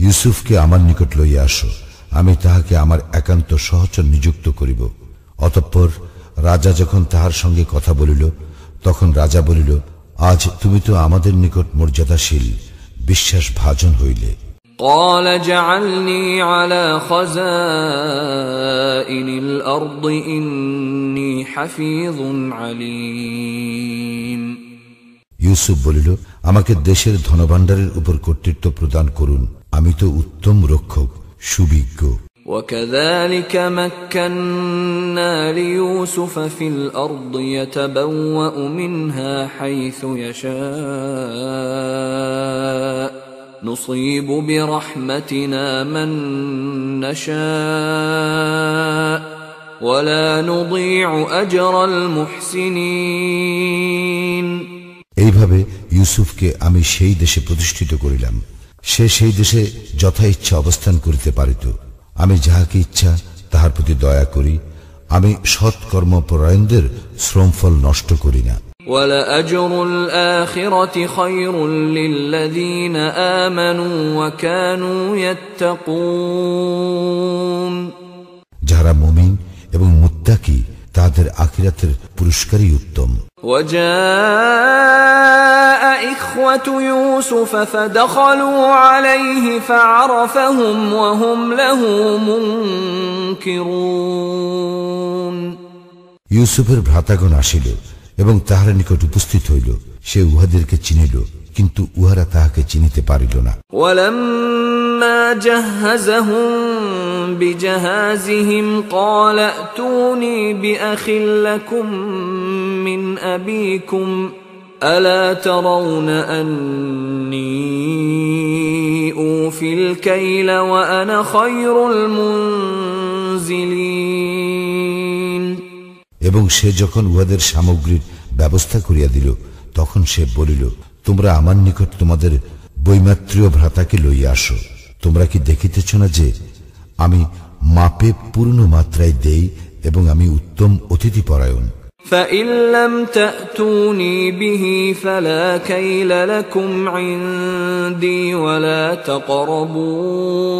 ইউসুফকে আমার নিকট লইয়া আসো, আমি তাহাকে আমার একান্ত সহচর নিযুক্ত করিব। অতঃপর রাজা যখন তাহার সঙ্গে কথা বলিল তখন রাজা বলিল, আজ তুমি তো আমাদের নিকট মর্যাদাশীল, বিশ্বাসভাজন হইলে। قال اجعلني على خزائن الأرض إني حفيظ عليم। ইউসুফ বলিল, আমাকে দেশের ধনভাণ্ডারের উপর কর্তৃত্ব প্রদান করুন, আমি তো উত্তম রক্ষক, সুবিজ্ঞ। وكذلك مكنا ليوسف في الأرض يتبوأ منها حيث يشاء نصيب برحمتنا من نشاء ولا نضيع أجر المحسنين এইভাবে ইউসুফকে আমি সেই দেশে প্রতিষ্ঠিত করিলাম, সে সেই দেশে যথা ইচ্ছা অবস্থান করিতে পারিত। আমি যাহাকে ইচ্ছা তাহার প্রতি দয়া করি, আমি সৎকর্মপরায়ণদের শ্রমফল নষ্ট করি না। وَلَأَجْرُ الْآخِرَةِ خَيْرٌ لِّلَّذِينَ آمَنُوا وَكَانُوا يَتَّقُونَ যারা মুমিন এবং মুত্তাকি তাদের আখিরাতের পুরস্কারই উত্তম। وَجَاءَ إِخْوَةُ يُوسُفَ فَدَخَلُوا عَلَيْهِ فَعَرَفَهُمْ وَهُمْ لَهُ مُنكِرُونَ ইউসুফের ভ্রাতাগণ আসিল এবং তাহার নিকট উপস্থিত হইল, সে উহাদেরকে চিনিল, কিন্তু উহারা তাহাকে চিনিতে পারিল না। وَلَمَّا جَهَّزَهُم بِجَهَازِهِمْ قَالَ ائْتُونِي بِأَخٍ لَّكُم مِّنْ أَبِيكُمْ أَلَا تَرَوْنَ أَنِّي أُوفِي الْكَيْلَ وَأَنَا خَيْرُ الْمُنزِلِينَ এবং সে যখন উহাদের সামগ্রীর ব্যবস্থা করিয়া দিল, তখন সে বলিল, তোমরা আমার নিকট তোমাদের বৈমাত্রীয় ভ্রাতাকে লইয়া আসো। তোমরা কি দেখিতেছ না যে আমি মাপে পূর্ণ মাত্রায় দেই এবং আমি উত্তম অতিথি পরায়ণ। فَإِن لَّمْ تَأْتُونِي بِهِ فَلَا كَيْلَ لَكُمْ عِندِي وَلَا تَقْرَبُونَ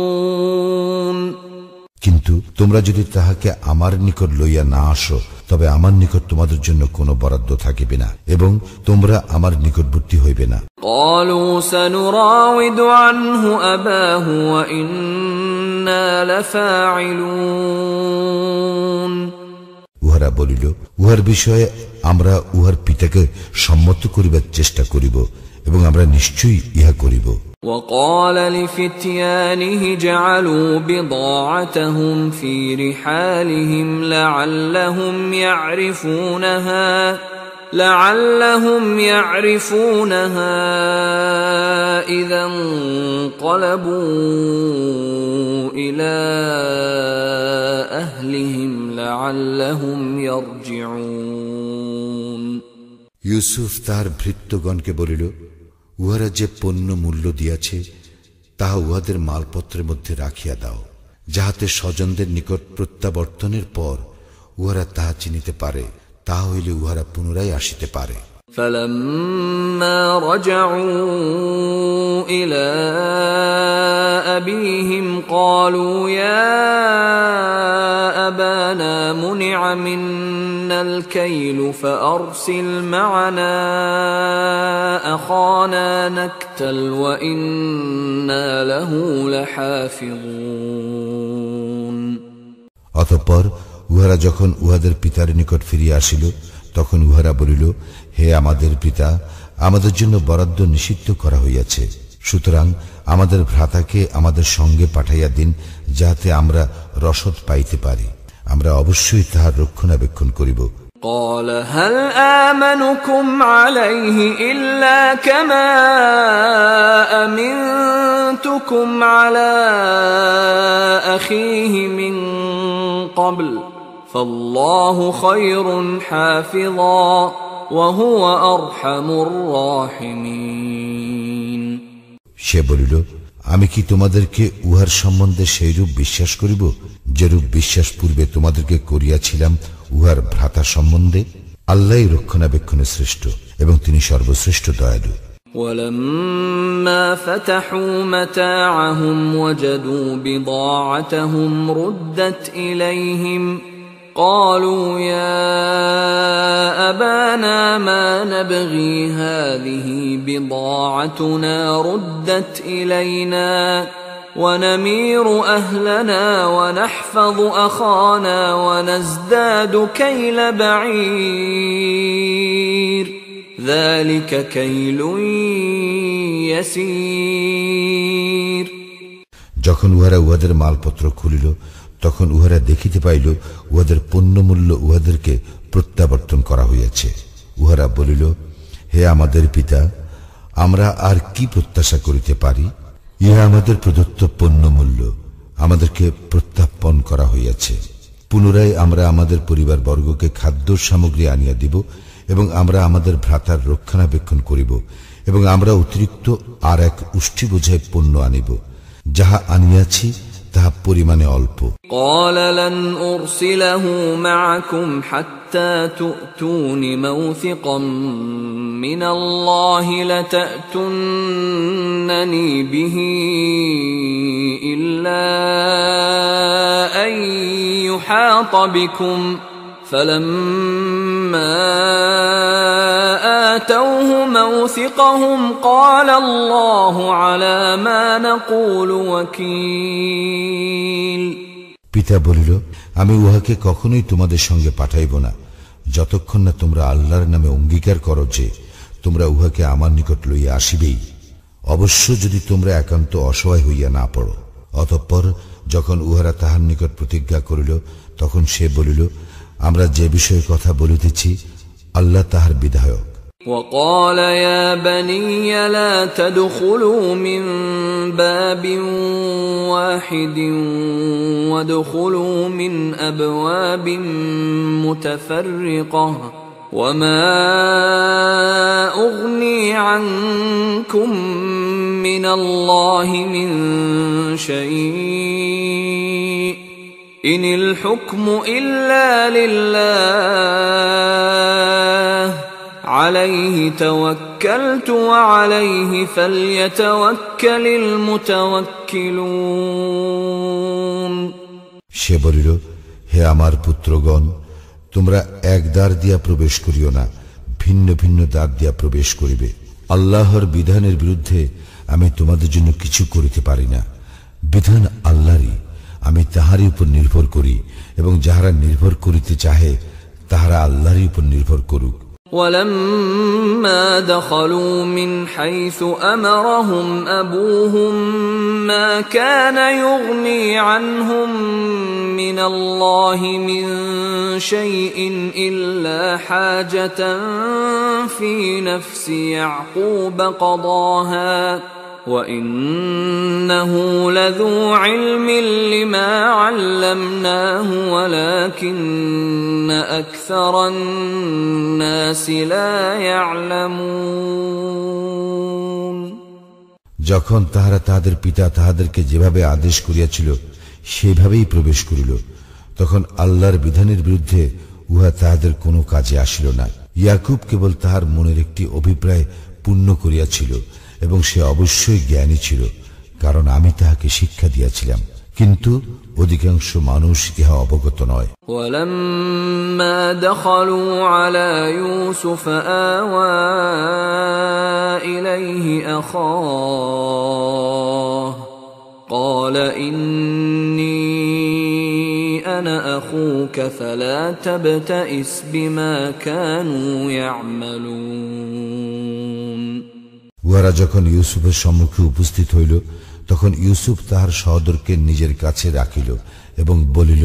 কিন্তু তোমরা যদি তাহাকে আমার নিকট লইয়া না আসো, তবে আমার নিকট তোমাদের জন্য কোনো বরাদ্দ থাকিবে না এবং তোমরা আমার নিকটবর্তী হইবে না। قَالُوا سَنُرَاوِدُ عَنْهُ أَبَاهُ وَإِنَّا لَفَاعِلُونَ উহারা বলিল, উহার বিষয়ে আমরা উহার পিতাকে সম্মত করিবার চেষ্টা করিব এবং আমরা নিশ্চয়ই ইহা করিব। وقال لفتيانه جعلوا بضاعتهم في رحالهم لعلهم يعرفونها إذا انقلبوا إلى أهلهم لعلهم يرجعون ইউসুফ তাহার ভৃত্যগণকে বলিল, উহারা যে পণ্য মূল্য দিয়াছে তাহা উহাদের মালপত্রের মধ্যে রাখিয়া দাও, যাহাতে স্বজনদের নিকট প্রত্যাবর্তনের পর উহারা তাহা চিনিতে পারে, তাহা হইলে উহারা পুনরায় আসিতে পারে। فَلَمَّا رَجَعُوا إِلَى أَبِيهِمْ قَالُوا يَا أَبَانَا مُنِعَ مِنَّا الْكَيْلُ فَأَرْسِلْ مَعَنَا أَخَانَا نَكْتَلْ وَإِنَّا لَهُ لَحَافِظُونَ অতঃপর উহারা যখন উহাদের পিতার নিকট ফিরিয়া আসিল, তখন উহারা বলিল, হে আমাদের পিতা, আমাদের জন্য বরাদ্দ নিষিদ্ধ করা হইয়াছে, সুতরাং আমাদের ভ্রাতাকে আমাদের সঙ্গে পাঠাইয়া দিন, যাহাতে আমরা রসদ পাইতে পারি, আমরা অবশ্যই তাহার রক্ষণাবেক্ষণ করিব। قال هل آمنكم عليه إلا كما أمنتكم على أخيه من قبل فالله خير حافظا وهو أرحم الراحمين সে বলিল, আমি কি তোমাদেরকে উহার সম্বন্ধে সেইরূপ বিশ্বাস করিব যেরূপ বিশ্বাস পূর্বে তোমাদেরকে করিয়াছিলাম উহার ভ্রাতা সম্বন্ধে? আল্লাহই রক্ষণাবেক্ষণে শ্রেষ্ঠ এবং তিনি সর্বশ্রেষ্ঠ দয়ালু। ولما فتحوا متاعهم وجدوا بضاعتهم ردت إليهم قالوا يا أبانا ما نبغي هذه بضاعتنا ردت إلينا ونمير أهلنا ونحفظ أخانا ونزداد كيل بعير ذلك كيل يسير যখন উহারা উহাদের মালপত্র খুলিল, তখন উহারা দেখিতে পাইল উহাদের পণ্যমূল্য উহাদেরকে প্রত্যাবর্তন করা হইয়াছে। উহারা বলিল, হে আমাদের পিতা, আমরা আর কি প্রত্যাশা করিতে পারি? ইহা আমাদের প্রদত্ত পণ্যমূল্য আমাদেরকে প্রত্যাপন করা হইয়াছে। পুনরায় আমরা আমাদের পরিবার বর্গকে খাদ্য সামগ্রী আনিয়া দিব, এবং আমরা আমাদের ভ্রাতার রক্ষণাবেক্ষণ করিব, এবং আমরা অতিরিক্ত আর এক উষ্টি বোঝাই পণ্য আনিব। যাহা আনিয়াছি তাহা পরিমাণে অল্প। قال لن أرسله معكم حتى تؤتون موثقا من الله لتأتونني به إلا أن يحاط بكم فلما آتوه موثقهم قال الله على ما نقول وكيل। পিতা বলিল, আমি উহাকে কখনোই তোমাদের সঙ্গে পাঠাইব না, যতক্ষণ না তোমরা আল্লাহর নামে অঙ্গীকার করো যে তোমরা উহাকে আমার নিকট লইয়া আসিবেই, অবশ্য যদি তোমরা একান্ত অসহায় হইয়া না পড়ো। অতঃপর যখন উহারা তাহার নিকট প্রতিজ্ঞা করিল, তখন সে বলিল, আমরা যে বিষয়ে কথা বলিতেছি আল্লাহ তাহার বিধায়ক। وقال يا بني لا تدخلوا من باب واحد وادخلوا من أبواب متفرقة وما أغني عنكم من الله من شيء إن الحكم إلا لله عليه توكلت وعليه فليتوكل المتوكلون। সে বলিল, হে আমার পুত্রগণ, তোমরা এক দ্বার দিয়া প্রবেশ করিও না, ভিন্ন ভিন্ন দ্বার দিয়া প্রবেশ করিবে। আল্লাহর বিধানের বিরুদ্ধে আমি তোমাদের জন্য কিছু করিতে পারি না। বিধান আল্লাহরই, আমি তাহারই উপর নির্ভর করি, এবং যাহারা নির্ভর করিতে চাহে তাহারা আল্লাহরই উপর নির্ভর করুক। ولما دخلوا من حيث أمرهم أبوهم ما كان يغني عنهم من الله من شيء إلا حاجة في نفس يعقوب قضاها وإنه لذو علم لما علمناه ولكن أكثر الناس لا يعلمون। যখন তাহারা তাহাদের পিতা তাহাদেরকে যেভাবে আদেশ করিয়াছিল সেভাবেই প্রবেশ করিল, তখন আল্লাহর বিধানের বিরুদ্ধে উহা তাহাদের কোনো কাজে আসিল না। ইয়াকুব কেবল তাহার মনের একটি অভিপ্রায় পূর্ণ করিয়াছিল, এবং সে অবশ্যই জ্ঞানী ছিল, কারণ আমি তাহাকে শিক্ষা দিয়াছিলাম, কিন্তু অধিকাংশ মানুষ ইহা অবগত নয়। ولما دخلوا على يوسف آوى إليه أخاه قال إني أنا أخوك فلا تبتئس بما كانوا يعملون। উহারা যখন ইউসুফের সম্মুখে উপস্থিত হইল, তখন ইউসুফ তাহার সহোদরকে নিজের কাছে রাখিল এবং বলিল,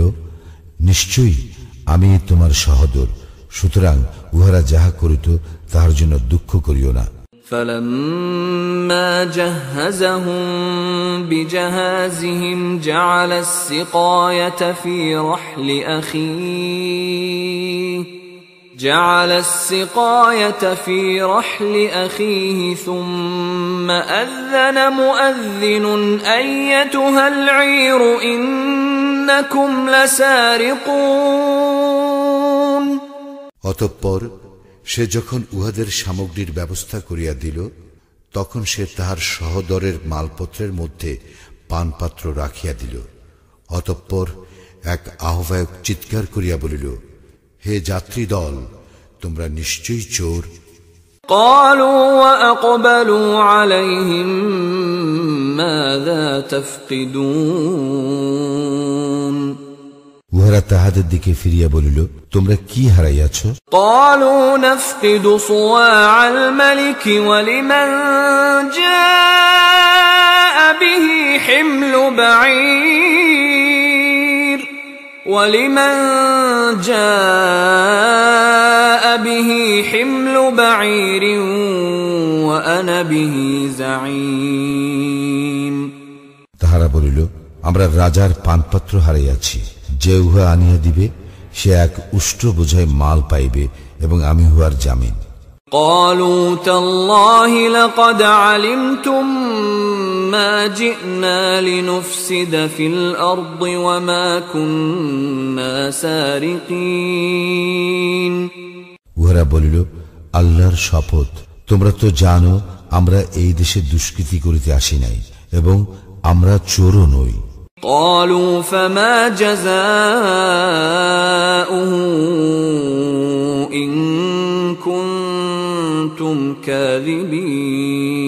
নিশ্চয়ই আমি তোমার সহোদর, সুতরাং উহারা যাহা করিত তাহার জন্য দুঃখ করিও না। فلما جهزهم بجهازهم جعل السقاية في رحل أخيه ثم أذن مؤذن أيتها العير إنكم لسارقون। অতঃপর সে যখন উহাদের সামগ্রীর ব্যবস্থা করিয়া দিল, তখন সে তাহার সহোদরের মালপত্রের মধ্যে পানপাত্র রাখিয়া দিল। অতঃপর এক আহ্বায়ক চিৎকার করিয়া বলিল, হে যাত্রী দল, তোমরা নিশ্চয়ই চোর। قالوا وأقبلوا عليهم ماذا تفقدون। উহারা তাহাদের দিকে ফিরিয়া বলিল, তোমরা কি হারাইয়াছ? قالوا نفقد صواع الملك ولمن جاء به حمل بعير ولمن جاء به حمل بعير وأنا به زعيم তাহারা বলিল, আমরা রাজার পানপাত্র হারাইয়াছি, যে উহা আনিয়া দিবে সে এক উষ্ট্র বোঝাই মাল পাইবে এবং আমি উহার জামিন। قالوا تالله لقد علمتم ما جئنا لنفسد في الأرض وما كنا سارقين উহারা বলিল, আল্লাহর শপথ, তোমরা তো জানো আমরা এই দেশে দুষ্কৃতি করিতে আসি নাই এবং আমরা চোরও নই। قالوا فما جزاؤه إن كنتم كاذبين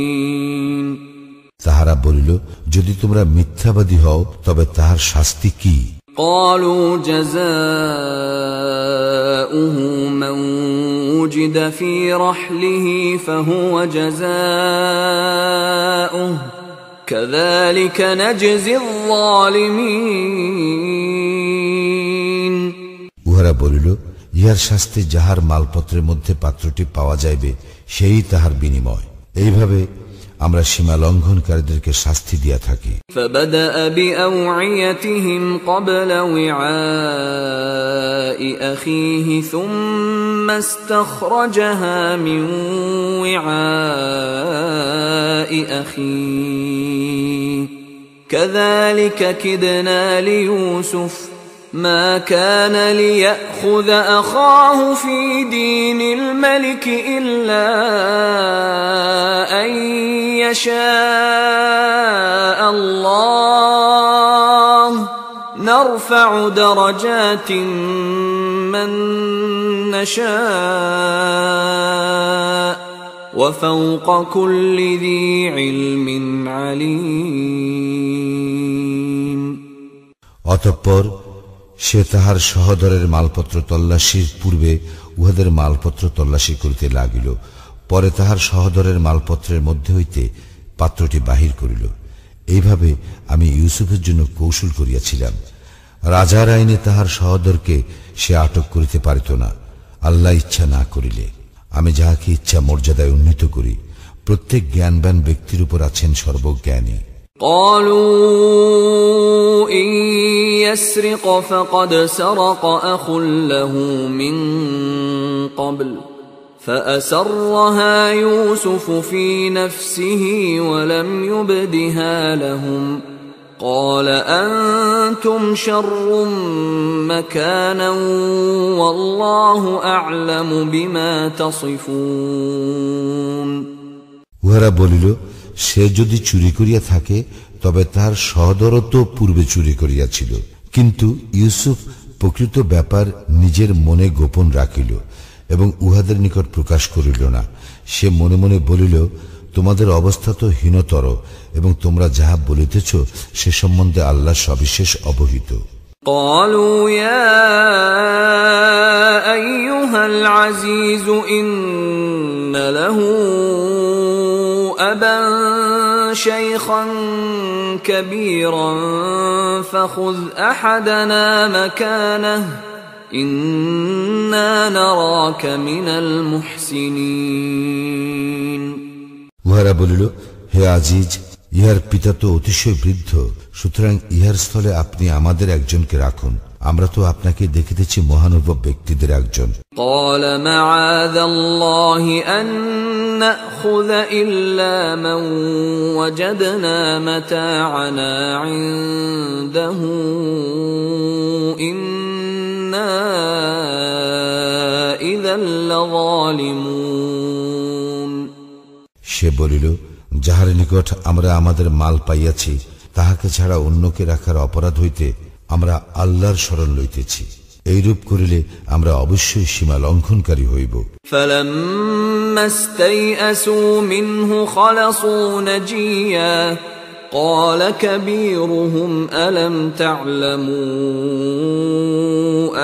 তাহারা বলিল, যদি তোমরা মিথ্যাবাদী হও তবে তাহার শাস্তি কি? قالوا جزاؤه من وجد في رحله فهو جزاؤه كذلك نجزي الظالمين উহারা বলিল, ইহার শাস্তি যাহার মালপত্রের মধ্যে পাত্রটি পাওয়া যাইবে সেই তাহার বিনিময়। এইভাবে আমরা সীমা লঙ্ঘনকারীদেরকে শাস্তি দিয়া থাকি। فبدأ بأوعيتهم قبل وعاء أخيه ثم استخرجها من وعاء أخيه كذلك كدنا ليوسف ما كان ليأخذ أخاه في دين الملك إلا أن يشاء الله نرفع درجات من نشاء وفوق كل ذي علم عليم অতঃপর সে তাহার সহোদরের মালপত্র তল্লাশির পূর্বে উহাদের মালপত্র তল্লাশি করিতে লাগিল। পরে তাহার সহোদরের মালপত্রের মধ্যে হইতে পাত্রটি বাহির করিল। এইভাবে আমি ইউসুফের জন্য কৌশল করিয়াছিলাম। রাজার আইনে তাহার সহোদরকে সে আটক করিতে পারিত না, আল্লাহ ইচ্ছা না করিলে। আমি যাহাকে ইচ্ছা মর্যাদায় উন্নীত করি। প্রত্যেক জ্ঞানবান ব্যক্তির উপর আছেন সর্বজ্ঞানী। قالوا إن يسرق فقد سرق أخ له من قبل فأسرها يوسف في نفسه ولم يبدها لهم قال أنتم شر مكانا والله أعلم بما تصفون উহারা বলিল, সে যদি চুরি করিয়া থাকে তবে তার সহোদরও তো পূর্বে চুরি করিয়াছিল, কিন্তু ইউসুফ প্রকৃত ব্যাপার নিজের মনে গোপন রাখিল এবং উহাদের নিকট প্রকাশ করিল না। সে মনে মনে বলিল, তোমাদের অবস্থা তো হীনতর এবং তোমরা যাহা বলিতেছ সে সম্বন্ধে আল্লাহ সবিশেষ অবহিত। قالوا يا أيها العزيز إن له أبا شيخا كبيرا فخذ أحدنا مكانه إنا نراك من المحسنين উহারা বলিল, হে আজিজ, ইহার পিতা তো অতিশয় বৃদ্ধ, সুতরাং ইহার স্থলে আপনি আমাদের একজনকে রাখুন, আমরা তো আপনাকে দেখিতেছি মহানুভব ব্যক্তিদের একজন। قال معاذ الله أن نأخذ إلا من وجدنا متاعنا عنده إنا إذا لظالمون সে বলিল, যাহার নিকট আমরা আমাদের মাল পাইয়াছি তাহাকে ছাড়া অন্যকে রাখার অপরাধ হইতে আমরা আল্লাহর শরণ লইতেছি। এইরূপ করিলে আমরা অবশ্যই সীমা লঙ্ঘনকারী হইব। فلما استيئسوا منه خلصوا نجيا قال كبيرهم ألم تعلموا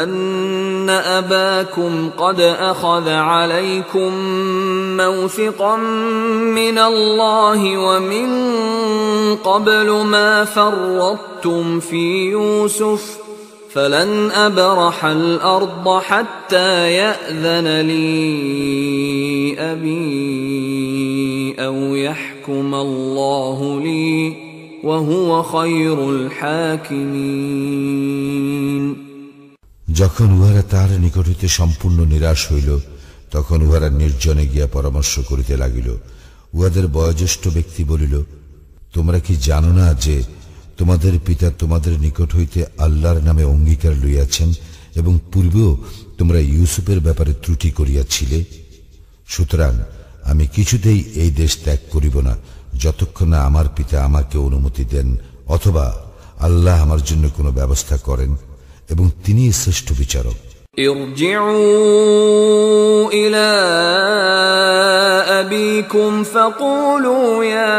أن أباكم قد أخذ عليكم موثقا من الله ومن قبل ما فرطتم في يوسف فلن أبرح الأرض حتى يأذن لي أبي أو يحكم الله لي وهو خير الحاكمين। যখন উহারা তাহার নিকট হইতে সম্পূর্ণ নিরাশ হইল, তখন উহারা নির্জনে গিয়া পরামর্শ করিতে লাগিল। উহাদের বয়োজ্যেষ্ঠ ব্যক্তি বলিল, তোমরা কি জানো না যে তোমাদের পিতা তোমাদের নিকট হইতে আল্লাহর নামে অঙ্গীকার লইয়াছেন এবং পূর্বেও তোমরা ইউসুফের ব্যাপারে ত্রুটি করিয়াছিলে? সুতরাং আমি কিছুতেই এই দেশ ত্যাগ করিব না যতক্ষণ না আমার পিতা আমাকে অনুমতি দেন অথবা আল্লাহ আমার জন্য কোনো ব্যবস্থা করেন এবং তিনি শ্রেষ্ঠ বিচারক। ارجعوا إلى أبيكم فقولوا يا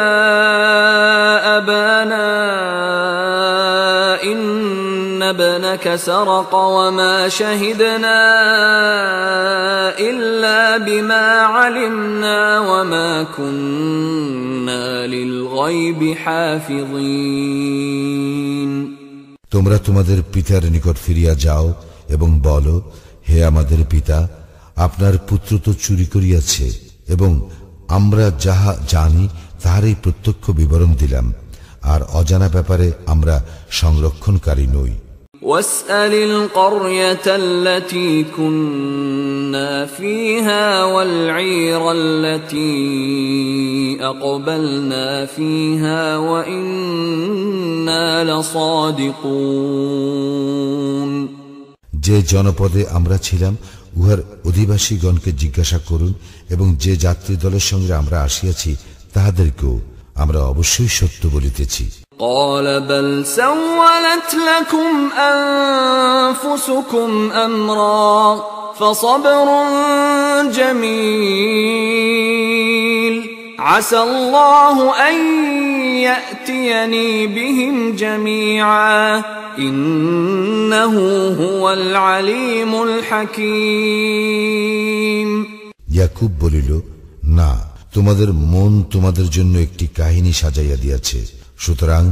أبانا إن ابنك سرق وما شهدنا إلا بما علمنا وما كنا للغيب حافظين। তোমরা তোমাদের পিতার নিকট ফিরিয়া যাও এবং বলো, হে আমাদের পিতা, আপনার পুত্র তো চুরি করিয়াছে এবং আমরা যাহা জানি তাহারই প্রত্যক্ষ বিবরণ দিলাম, আর অজানা ব্যাপারে আমরা সংরক্ষণকারী নই। واسأل القرية التي كنا فيها والعير التي أقبلنا فيها وإنا لصادقون। যে জনপদে আমরা ছিলাম উহার অধিবাসীগণকে জিজ্ঞাসা করুন এবং যে যাত্রী দলের সঙ্গে আমরা আসিয়াছি তাহাদেরকেও আমরা অবশ্যই সত্য বলিতেছি। قال بل سولت لكم أنفسكم أمرا فصبر جميل عسى الله أن يأتيني بهم جميعا إنه هو العليم الحكيم। ইয়াকুব বলিল, না, তোমাদের মন তোমাদের জন্য একটি কাহিনী সাজাইয়া দিয়াছে, সুতরাং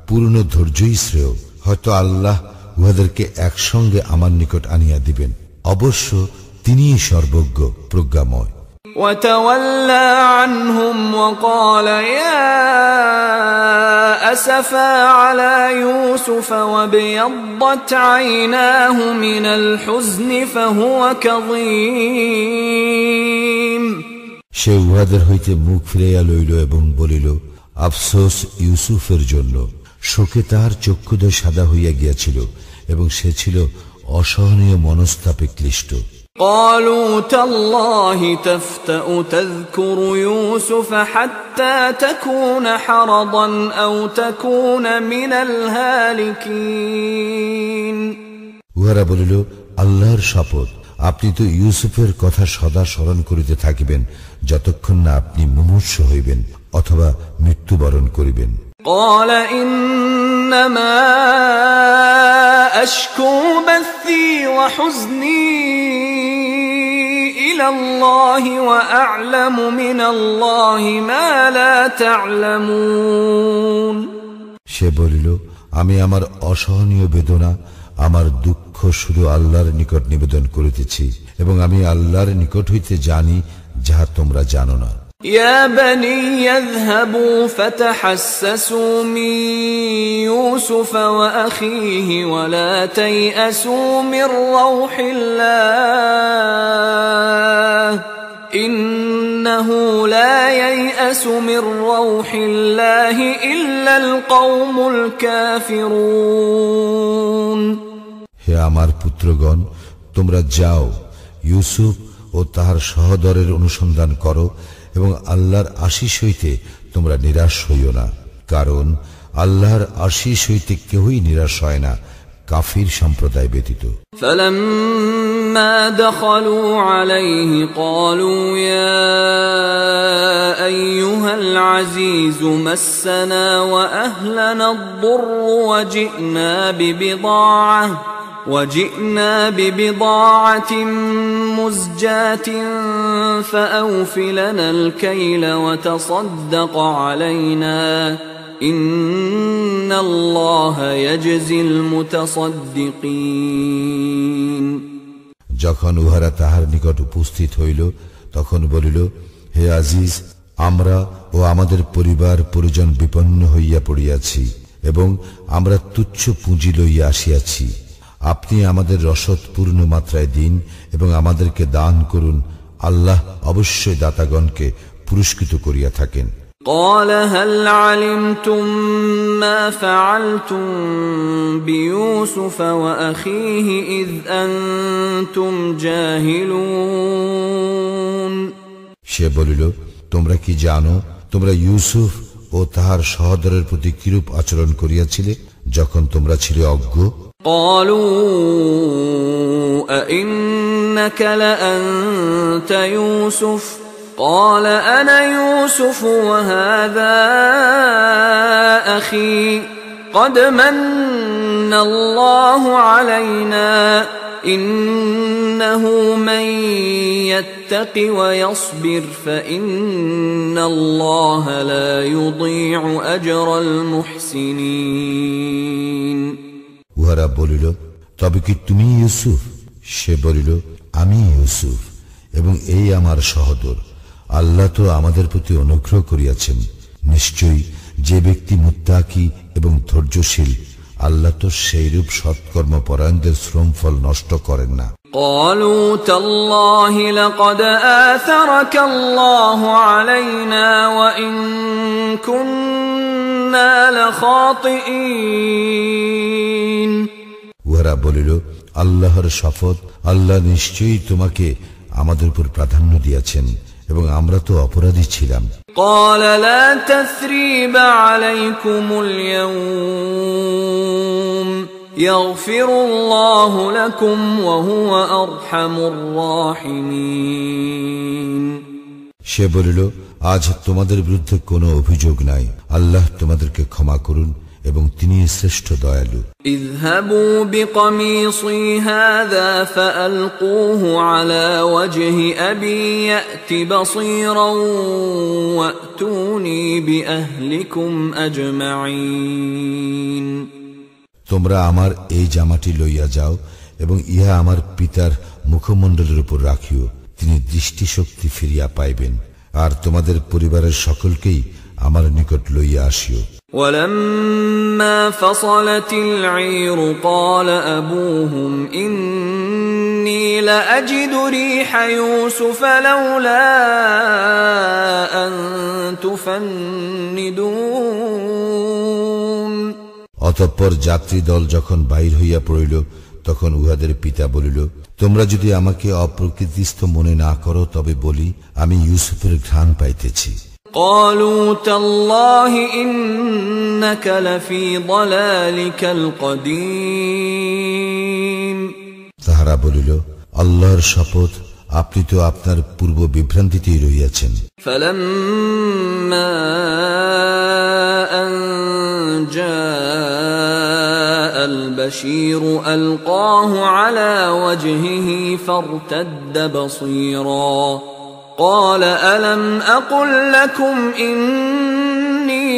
পূর্ণ ধৈর্যই শ্রেয়। হয়তো আল্লাহ উহাদেরকে একসঙ্গে আমার নিকট আনিয়া দিবেন, অবশ্য তিনিই সর্বজ্ঞ প্রজ্ঞাময়। وتولى عنهم وقال يا أسفا على يوسف وابيضت عيناه من الحزن فهو كظيم। সে উহাদের হইতে মুখ ফিরাইয়া লইল এবং বলিল, আফসোস ইউসুফের জন্য। শোকে তাহার চক্ষুদ্বয় সাদা হইয়া গিয়াছিল এবং সে ছিল অসহনীয় মনস্তাপে ক্লিষ্ট। قالوا تالله تفتأ تذكر يوسف حتى تكون حرضا أو تكون من الهالكين। উহারা বলিল, আল্লাহর শপথ, আপনি তো ইউসুফের কথা সদা স্মরণ করিতে থাকিবেন যতক্ষণ না আপনি মুমূর্ষ হইবেন অথবা মৃত্যুবরণ করিবেন। قال إنما أشكو بثي وحزني إلى الله وأعلم من الله ما لا تعلمون। সে বলিল, আমি আমার অসহনীয় বেদনা, আমার দুঃখ শুধু আল্লাহর নিকট নিবেদন করিতেছি এবং আমি আল্লাহর নিকট হইতে জানি যাহা তোমরা জানো না। يا بني يذهبوا فتحسسوا من يوسف وأخيه ولا تيأسوا من روح الله إنه لا ييأس من روح الله إلا القوم الكافرون। হে আমার পুত্রগণ, তোমরা যাও, ইউসুফ ও তাহার সহদরের অনুসন্ধান করো এবং আল্লাহর আশীষ হইতে তোমরা নিরাশ হইও না, কারণ আল্লাহর আশীষ হইতে কেহই নিরাশ হয় না, কাফির সম্প্রদায় ব্যতীত। فلما فلما دخلوا عليه قالوا يا أيها العزيز مسنا وأهلنا الضر وجئنا ببضاعة مزجاة فأوف لنا الكيل وتصدق علينا إن الله يجزي المتصدقين। যখন উহারা তাহার নিকট উপস্থিত হইল তখন বলিল, হে আজিজ, আমরা ও আমাদের পরিবার পরিজন বিপন্ন হইয়া পড়িয়াছি এবং আমরা তুচ্ছ পুঁজি লইয়া আসিয়াছি। আপনি আমাদের রসদ পূর্ণ মাত্রায় দিন এবং আমাদেরকে দান করুন। আল্লাহ অবশ্যই দাতাগণকে পুরস্কৃত করিয়া থাকেন। قال هل علمتم ما فعلتم بيوسف وأخيه إذ أنتم جاهلون। সে বলিল, তোমরা কি জানো তোমরা ইউসুফ ও তাহার সহোদরের প্রতি কিরূপ আচরণ করিয়াছিলে যখন তোমরা ছিলে অজ্ঞ? قالوا أئنك لأنت يوسف قال أنا يوسف وهذا أخي قد من الله علينا إنه من يتق ويصبر فإن الله لا يضيع أجر المحسنين। উহারা বলিল, তবে কি তুমি ইউসুফ? সে বলিল, আমি ইউসুফ এবং এই আমার সহোদর। আল্লাহ তো আমাদের প্রতি অনুগ্রহ করিয়াছেন। নিশ্চয়ই যে ব্যক্তি মুত্তাকি এবং ধৈর্যশীল, আল্লাহ তো সেইরূপ সৎকর্ম পরায়ণদের শ্রমফল নষ্ট করেন না। قالوا تالله لقد آثرك الله علينا وإن كنا لخاطئين। উহারা বলিল, আল্লাহর শপথ, আল্লাহ নিশ্চয়ই তোমাকে আমাদের উপর প্রাধান্য দিয়েছেন এবং আমরা তো অপরাধী ছিলাম। قال لا تثريب عليكم اليوم يغفر الله لكم وهو أرحم الراحمين। সে বলিল, আজ তোমাদের বিরুদ্ধে কোনো অভিযোগ নাই। আল্লাহ তোমাদেরকে ক্ষমা করুন এবং তিনি শ্রেষ্ঠ দয়ালু। اذهبوا بقميصي هذا فألقوه على وجه أبي يأت بصيرا وأتوني بأهلكم أجمعين। তোমরা আমার এই জামাটি লইয়া যাও এবং ইহা আমার পিতার মুখমণ্ডলের উপর রাখিও, তিনি দৃষ্টিশক্তি ফিরিয়া পাইবেন, আর তোমাদের পরিবারের সকলকেই আমার নিকট লইয়া আসিও। ولما فصلت العير قال أبوهم إني لأجد ريح يوسف لولا أن تفندون। অতঃপর যাত্রী দল যখন বাহির হইয়া পড়িল তখন উহাদের পিতা বলিল, তোমরা যদি আমাকে অপ্রকৃতিস্থ মনে না করো তবে বলি, আমি ইউসুফের ঘ্রাণ পাইতেছি। قالوا تالله إنك لفي ضلالك القديم। তাহারা বলিল, আল্লাহর শপথ, আপনি তো আপনার পূর্ব বিভ্রান্তিতেই রহিয়াছেন। فلما أن جاء البشير ألقاه على وجهه فارتد بصيرا قال ألم أقل لكم إني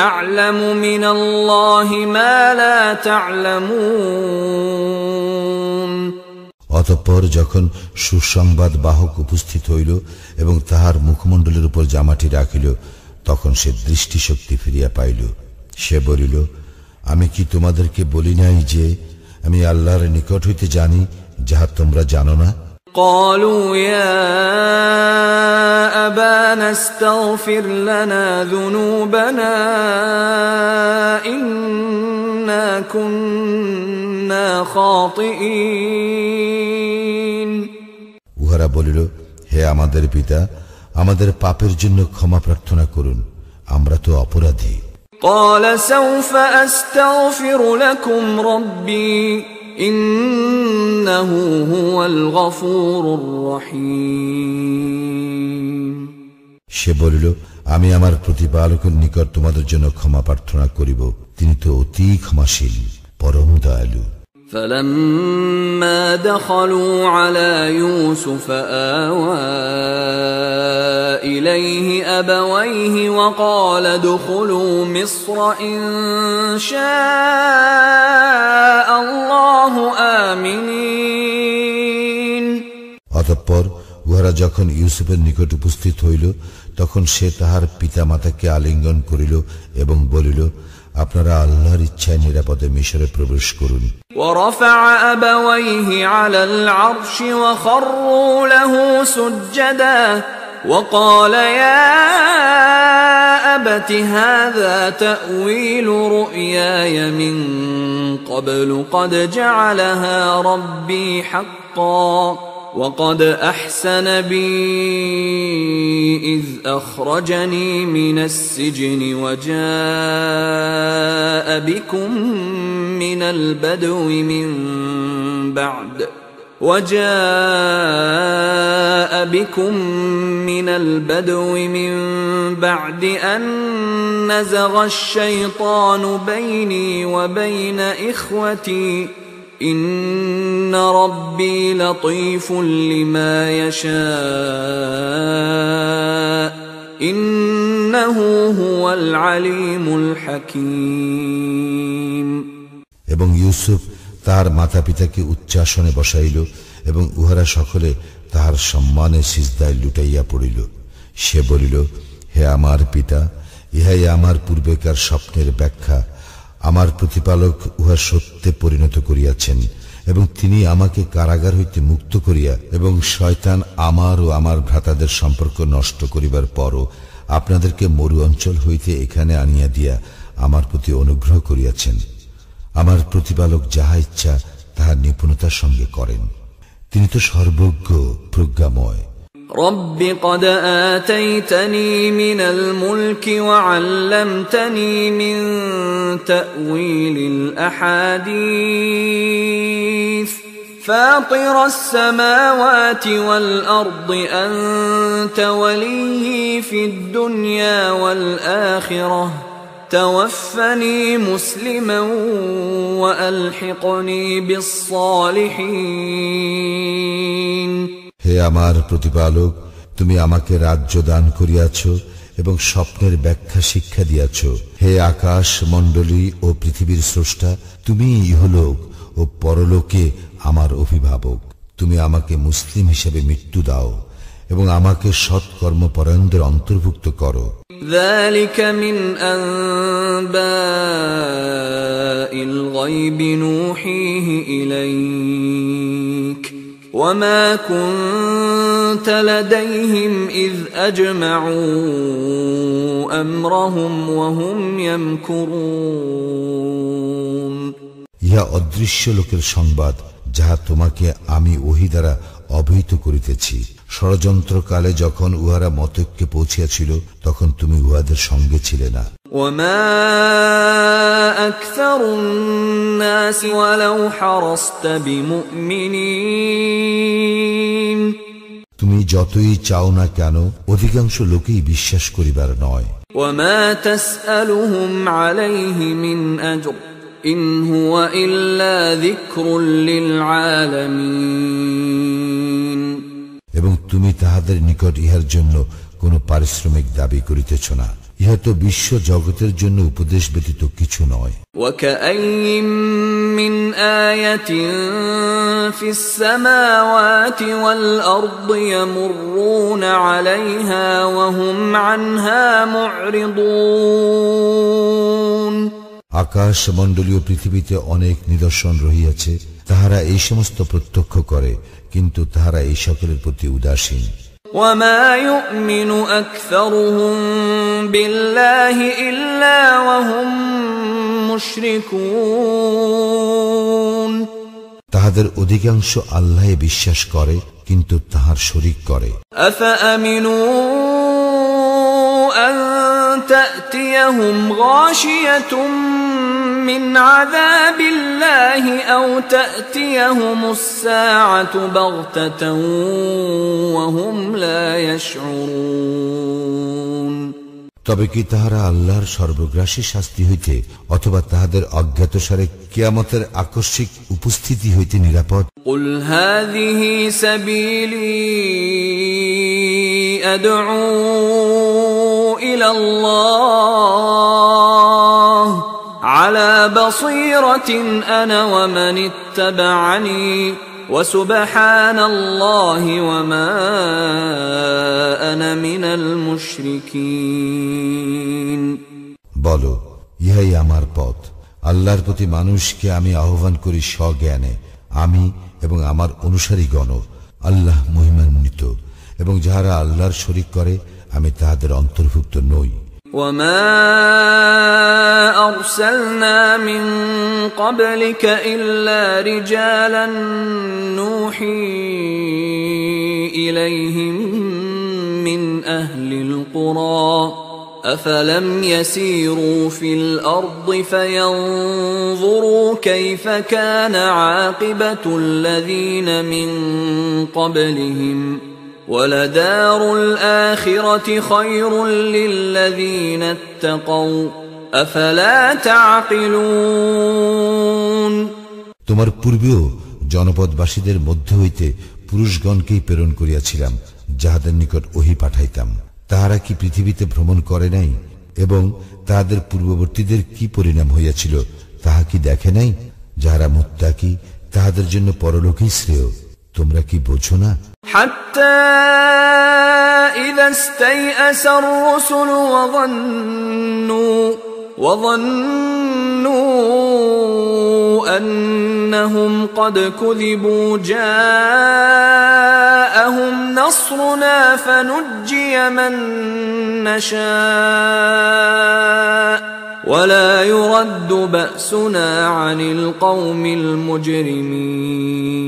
أعلم من الله ما لا تعلمون। অতঃপর যখন সুসংবাদ বাহক উপস্থিত হইল এবং তাহার মুখমণ্ডলের উপর জামাটি রাখিল তখন সে দৃষ্টিশক্তি ফিরিয়া পাইল। সে বলিল, আমি কি তোমাদেরকে বলি নাই যে আমি আল্লাহর নিকট হইতে জানি যাহা তোমরা জানো না? قالوا يا أبانا استغفر لنا ذنوبنا إنا كنا خاطئين। উহারা বলিল, হে আমাদের পিতা, আমাদের পাপের জন্য ক্ষমা প্রার্থনা করুন, আমরা তো অপরাধী। قال سوف أستغفر لكم ربي إنه هو الغفور الرحيم সে বলিল, আমি আমার প্রতিপালকের নিকট তোমাদের জন্য ক্ষমা প্রার্থনা করিব, তিনি তো অতি ক্ষমাশীল, পরম দয়ালু। فلما دخلوا على يوسف آوى إليه أبويه وقال ادخلوا مصر إن شاء الله آمنين। অতঃপর উহারা যখন ইউসুফের নিকট উপস্থিত হইল, তখন সে তাহার পিতা মাতাকে আলিঙ্গন করিল এবং বলিল, আপনারা আল্লাহর ইচ্ছায় নিরাপদে মিশরে প্রবেশ করুন। ورفع أبويه على العرش وخروا له سجدا وقال يا أبت هذا تأويل رؤياي من قبل قد جعلها ربي حقا وقد أحسن بي إذ أخرجني من السجن وجاء بكم من البدو من بعد أن نزغ الشيطان بيني وبين إخوتي إن ربي لطيف لما يشاء إنه هو العليم الحكيم। এবং ইউসুফ তাহার মাতা পিতাকে উচ্চাসনে বসাইল এবং উহারা সকলে তাহার সম্মানে সিজদায় লুটাইয়া পড়িল। সে বলিল, হে আমার পিতা, ইহাই আমার পূর্বেকার স্বপ্নের ব্যাখ্যা। আমার প্রতিপালক উহা সত্যে পরিণত করিয়াছেন এবং তিনি আমাকে কারাগার হইতে মুক্ত করিয়া এবং শয়তান আমার ও আমার ভ্রাতাদের সম্পর্ক নষ্ট করিবার পরও আপনাদেরকে মরু অঞ্চল হইতে এখানে আনিয়া দিয়া আমার প্রতি অনুগ্রহ করিয়াছেন। আমার প্রতিপালক যাহা ইচ্ছা তাহা নিপুণতার সঙ্গে করেন, তিনি তো সর্বজ্ঞ প্রজ্ঞাময়। رب قد آتيتني من الملك وعلمتني من تأويل الأحاديث فاطر السماوات والأرض أنت ولي في الدنيا والآخرة توفني مسلما وألحقني بالصالحين। হে আমার প্রতিপালক, তুমি আমাকে রাজ্য দান করিয়াছ এবং স্বপ্নের ব্যাখ্যা শিক্ষা দিয়াছ। হে আকাশ মণ্ডলী ও পৃথিবীর স্রষ্টা, তুমি ইহলোক ও পরলোকে আমার অভিভাবক। তুমি আমাকে মুসলিম হিসেবে মৃত্যু দাও এবং আমাকে সৎকর্মপরায়ণদের অন্তর্ভুক্ত করো। ذلك من أنباء الغيب نوحيه إليك وما كنت لديهم إذ أجمعوا أمرهم وهم يمكرون। ইহা অদৃশ্য লোকের সংবাদ, যাহা তোমাকে আমি ওহী দ্বারা অবহিত করিতেছি। ষড়যন্ত্রকালে যখন উহারা মতৈক্যে পৌঁছিয়াছিল, তখন তুমি উহাদের সঙ্গে ছিলে না। وما أكثر الناس ولو حرصت بمؤمنين। তুমি যতই চাও না কেন, অধিকাংশ লোকেই বিশ্বাস করিবার নয়। وما تسألهم عليه من أجر إن هو إلا ذكر للعالمين। এবং তুমি তাহাদের নিকট ইহার জন্য কোন পারিশ্রমিক দাবি করিতেছ না। ইহা তো বিশ্ব জগতের জন্য উপদেশ ব্যতীত কিছু নয়। وكأين من آية في السماوات والأرض يمرون عليها وهم عنها معرضون। আকাশ মণ্ডলীয় পৃথিবীতে অনেক নিদর্শন রহিয়াছে, তাহারা এই সমস্ত প্রত্যক্ষ করে, কিন্তু তাহারা এই সকলের প্রতি উদাসীন। وما يؤمن أكثرهم بالله إلا وهم مشركون। তাহাদের অধিকাংশ আল্লাহে বিশ্বাস করে, কিন্তু তাহার শরীক করে। أفأمنوا أن تأتيهم غاشية من عذاب الله أو تأتيهم الساعة بغتة وهم لا يشعرون তবে কি তাহারা আল্লাহর সর্বগ্রাসী শাস্তি হইতে অথবা তাহাদের অজ্ঞাতসারে কিয়ামতের আকস্মিক উপস্থিতি হইতে নিরাপদ? قل هذه سبيلي أدعو إلى الله على بصيرة أنا ومن اتبعني وسبحان الله وما أنا من المشركين বলো, ইহাই আমার পথ। আল্লাহর প্রতি মানুষকে আমি আহ্বান করি স্বজ্ঞানে, আমি এবং আমার অনুসারীগণ। আল্লাহ মহিমান্বিত, এবং যাহারা আল্লাহর শরীক করে আমি তাহাদের অন্তর্ভুক্ত নই। وما أرسلنا من قبلك إلا رجالا نوحي إليهم من أهل القرى أفلم يسيروا في الأرض فينظروا كيف كان عاقبة الذين من قبلهم ولدار الآخرة خير للذين اتقوا أفلا تعقلون তোমার পূর্বেও জনপদবাসীদের মধ্য হইতে পুরুষগণকেই প্রেরণ করিয়াছিলাম, যাহাদের নিকট ওহী পাঠাইতাম। তাহারা কি পৃথিবীতে ভ্রমণ করে নাই এবং তাহাদের পূর্ববর্তীদের কি পরিণাম হইয়াছিল তাহা কি দেখে নাই? যাহারা মুত্তাকি তাহাদের জন্য পরলোকেই শ্রেয়। তোমরা কি বোঝো না? حتى إذا استيأس الرسل وظنوا أنهم قد كذبوا جاءهم نصرنا فنجي من نشاء ولا يرد بأسنا عن القوم المجرمين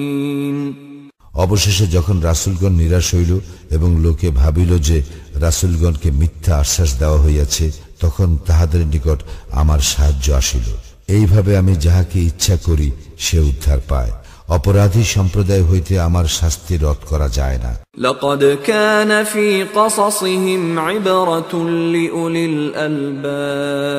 অবশেষে যখন রাসূলগণ নিরাশ হইল এবং লোকে ভাবিল যে রাসূলগণকে মিথ্যা আশ্বাস দেওয়া হইয়াছে, তখন তাহাদের নিকট আমার সাহায্য আসিল। এইভাবে আমি যাহাকে ইচ্ছা করি সে উদ্ধার পায়। অপরাধী সম্প্রদায় হইতে আমার শাস্তি রদ করা যায় না। لقد كان في قصصهم عبرة لأولي الألباب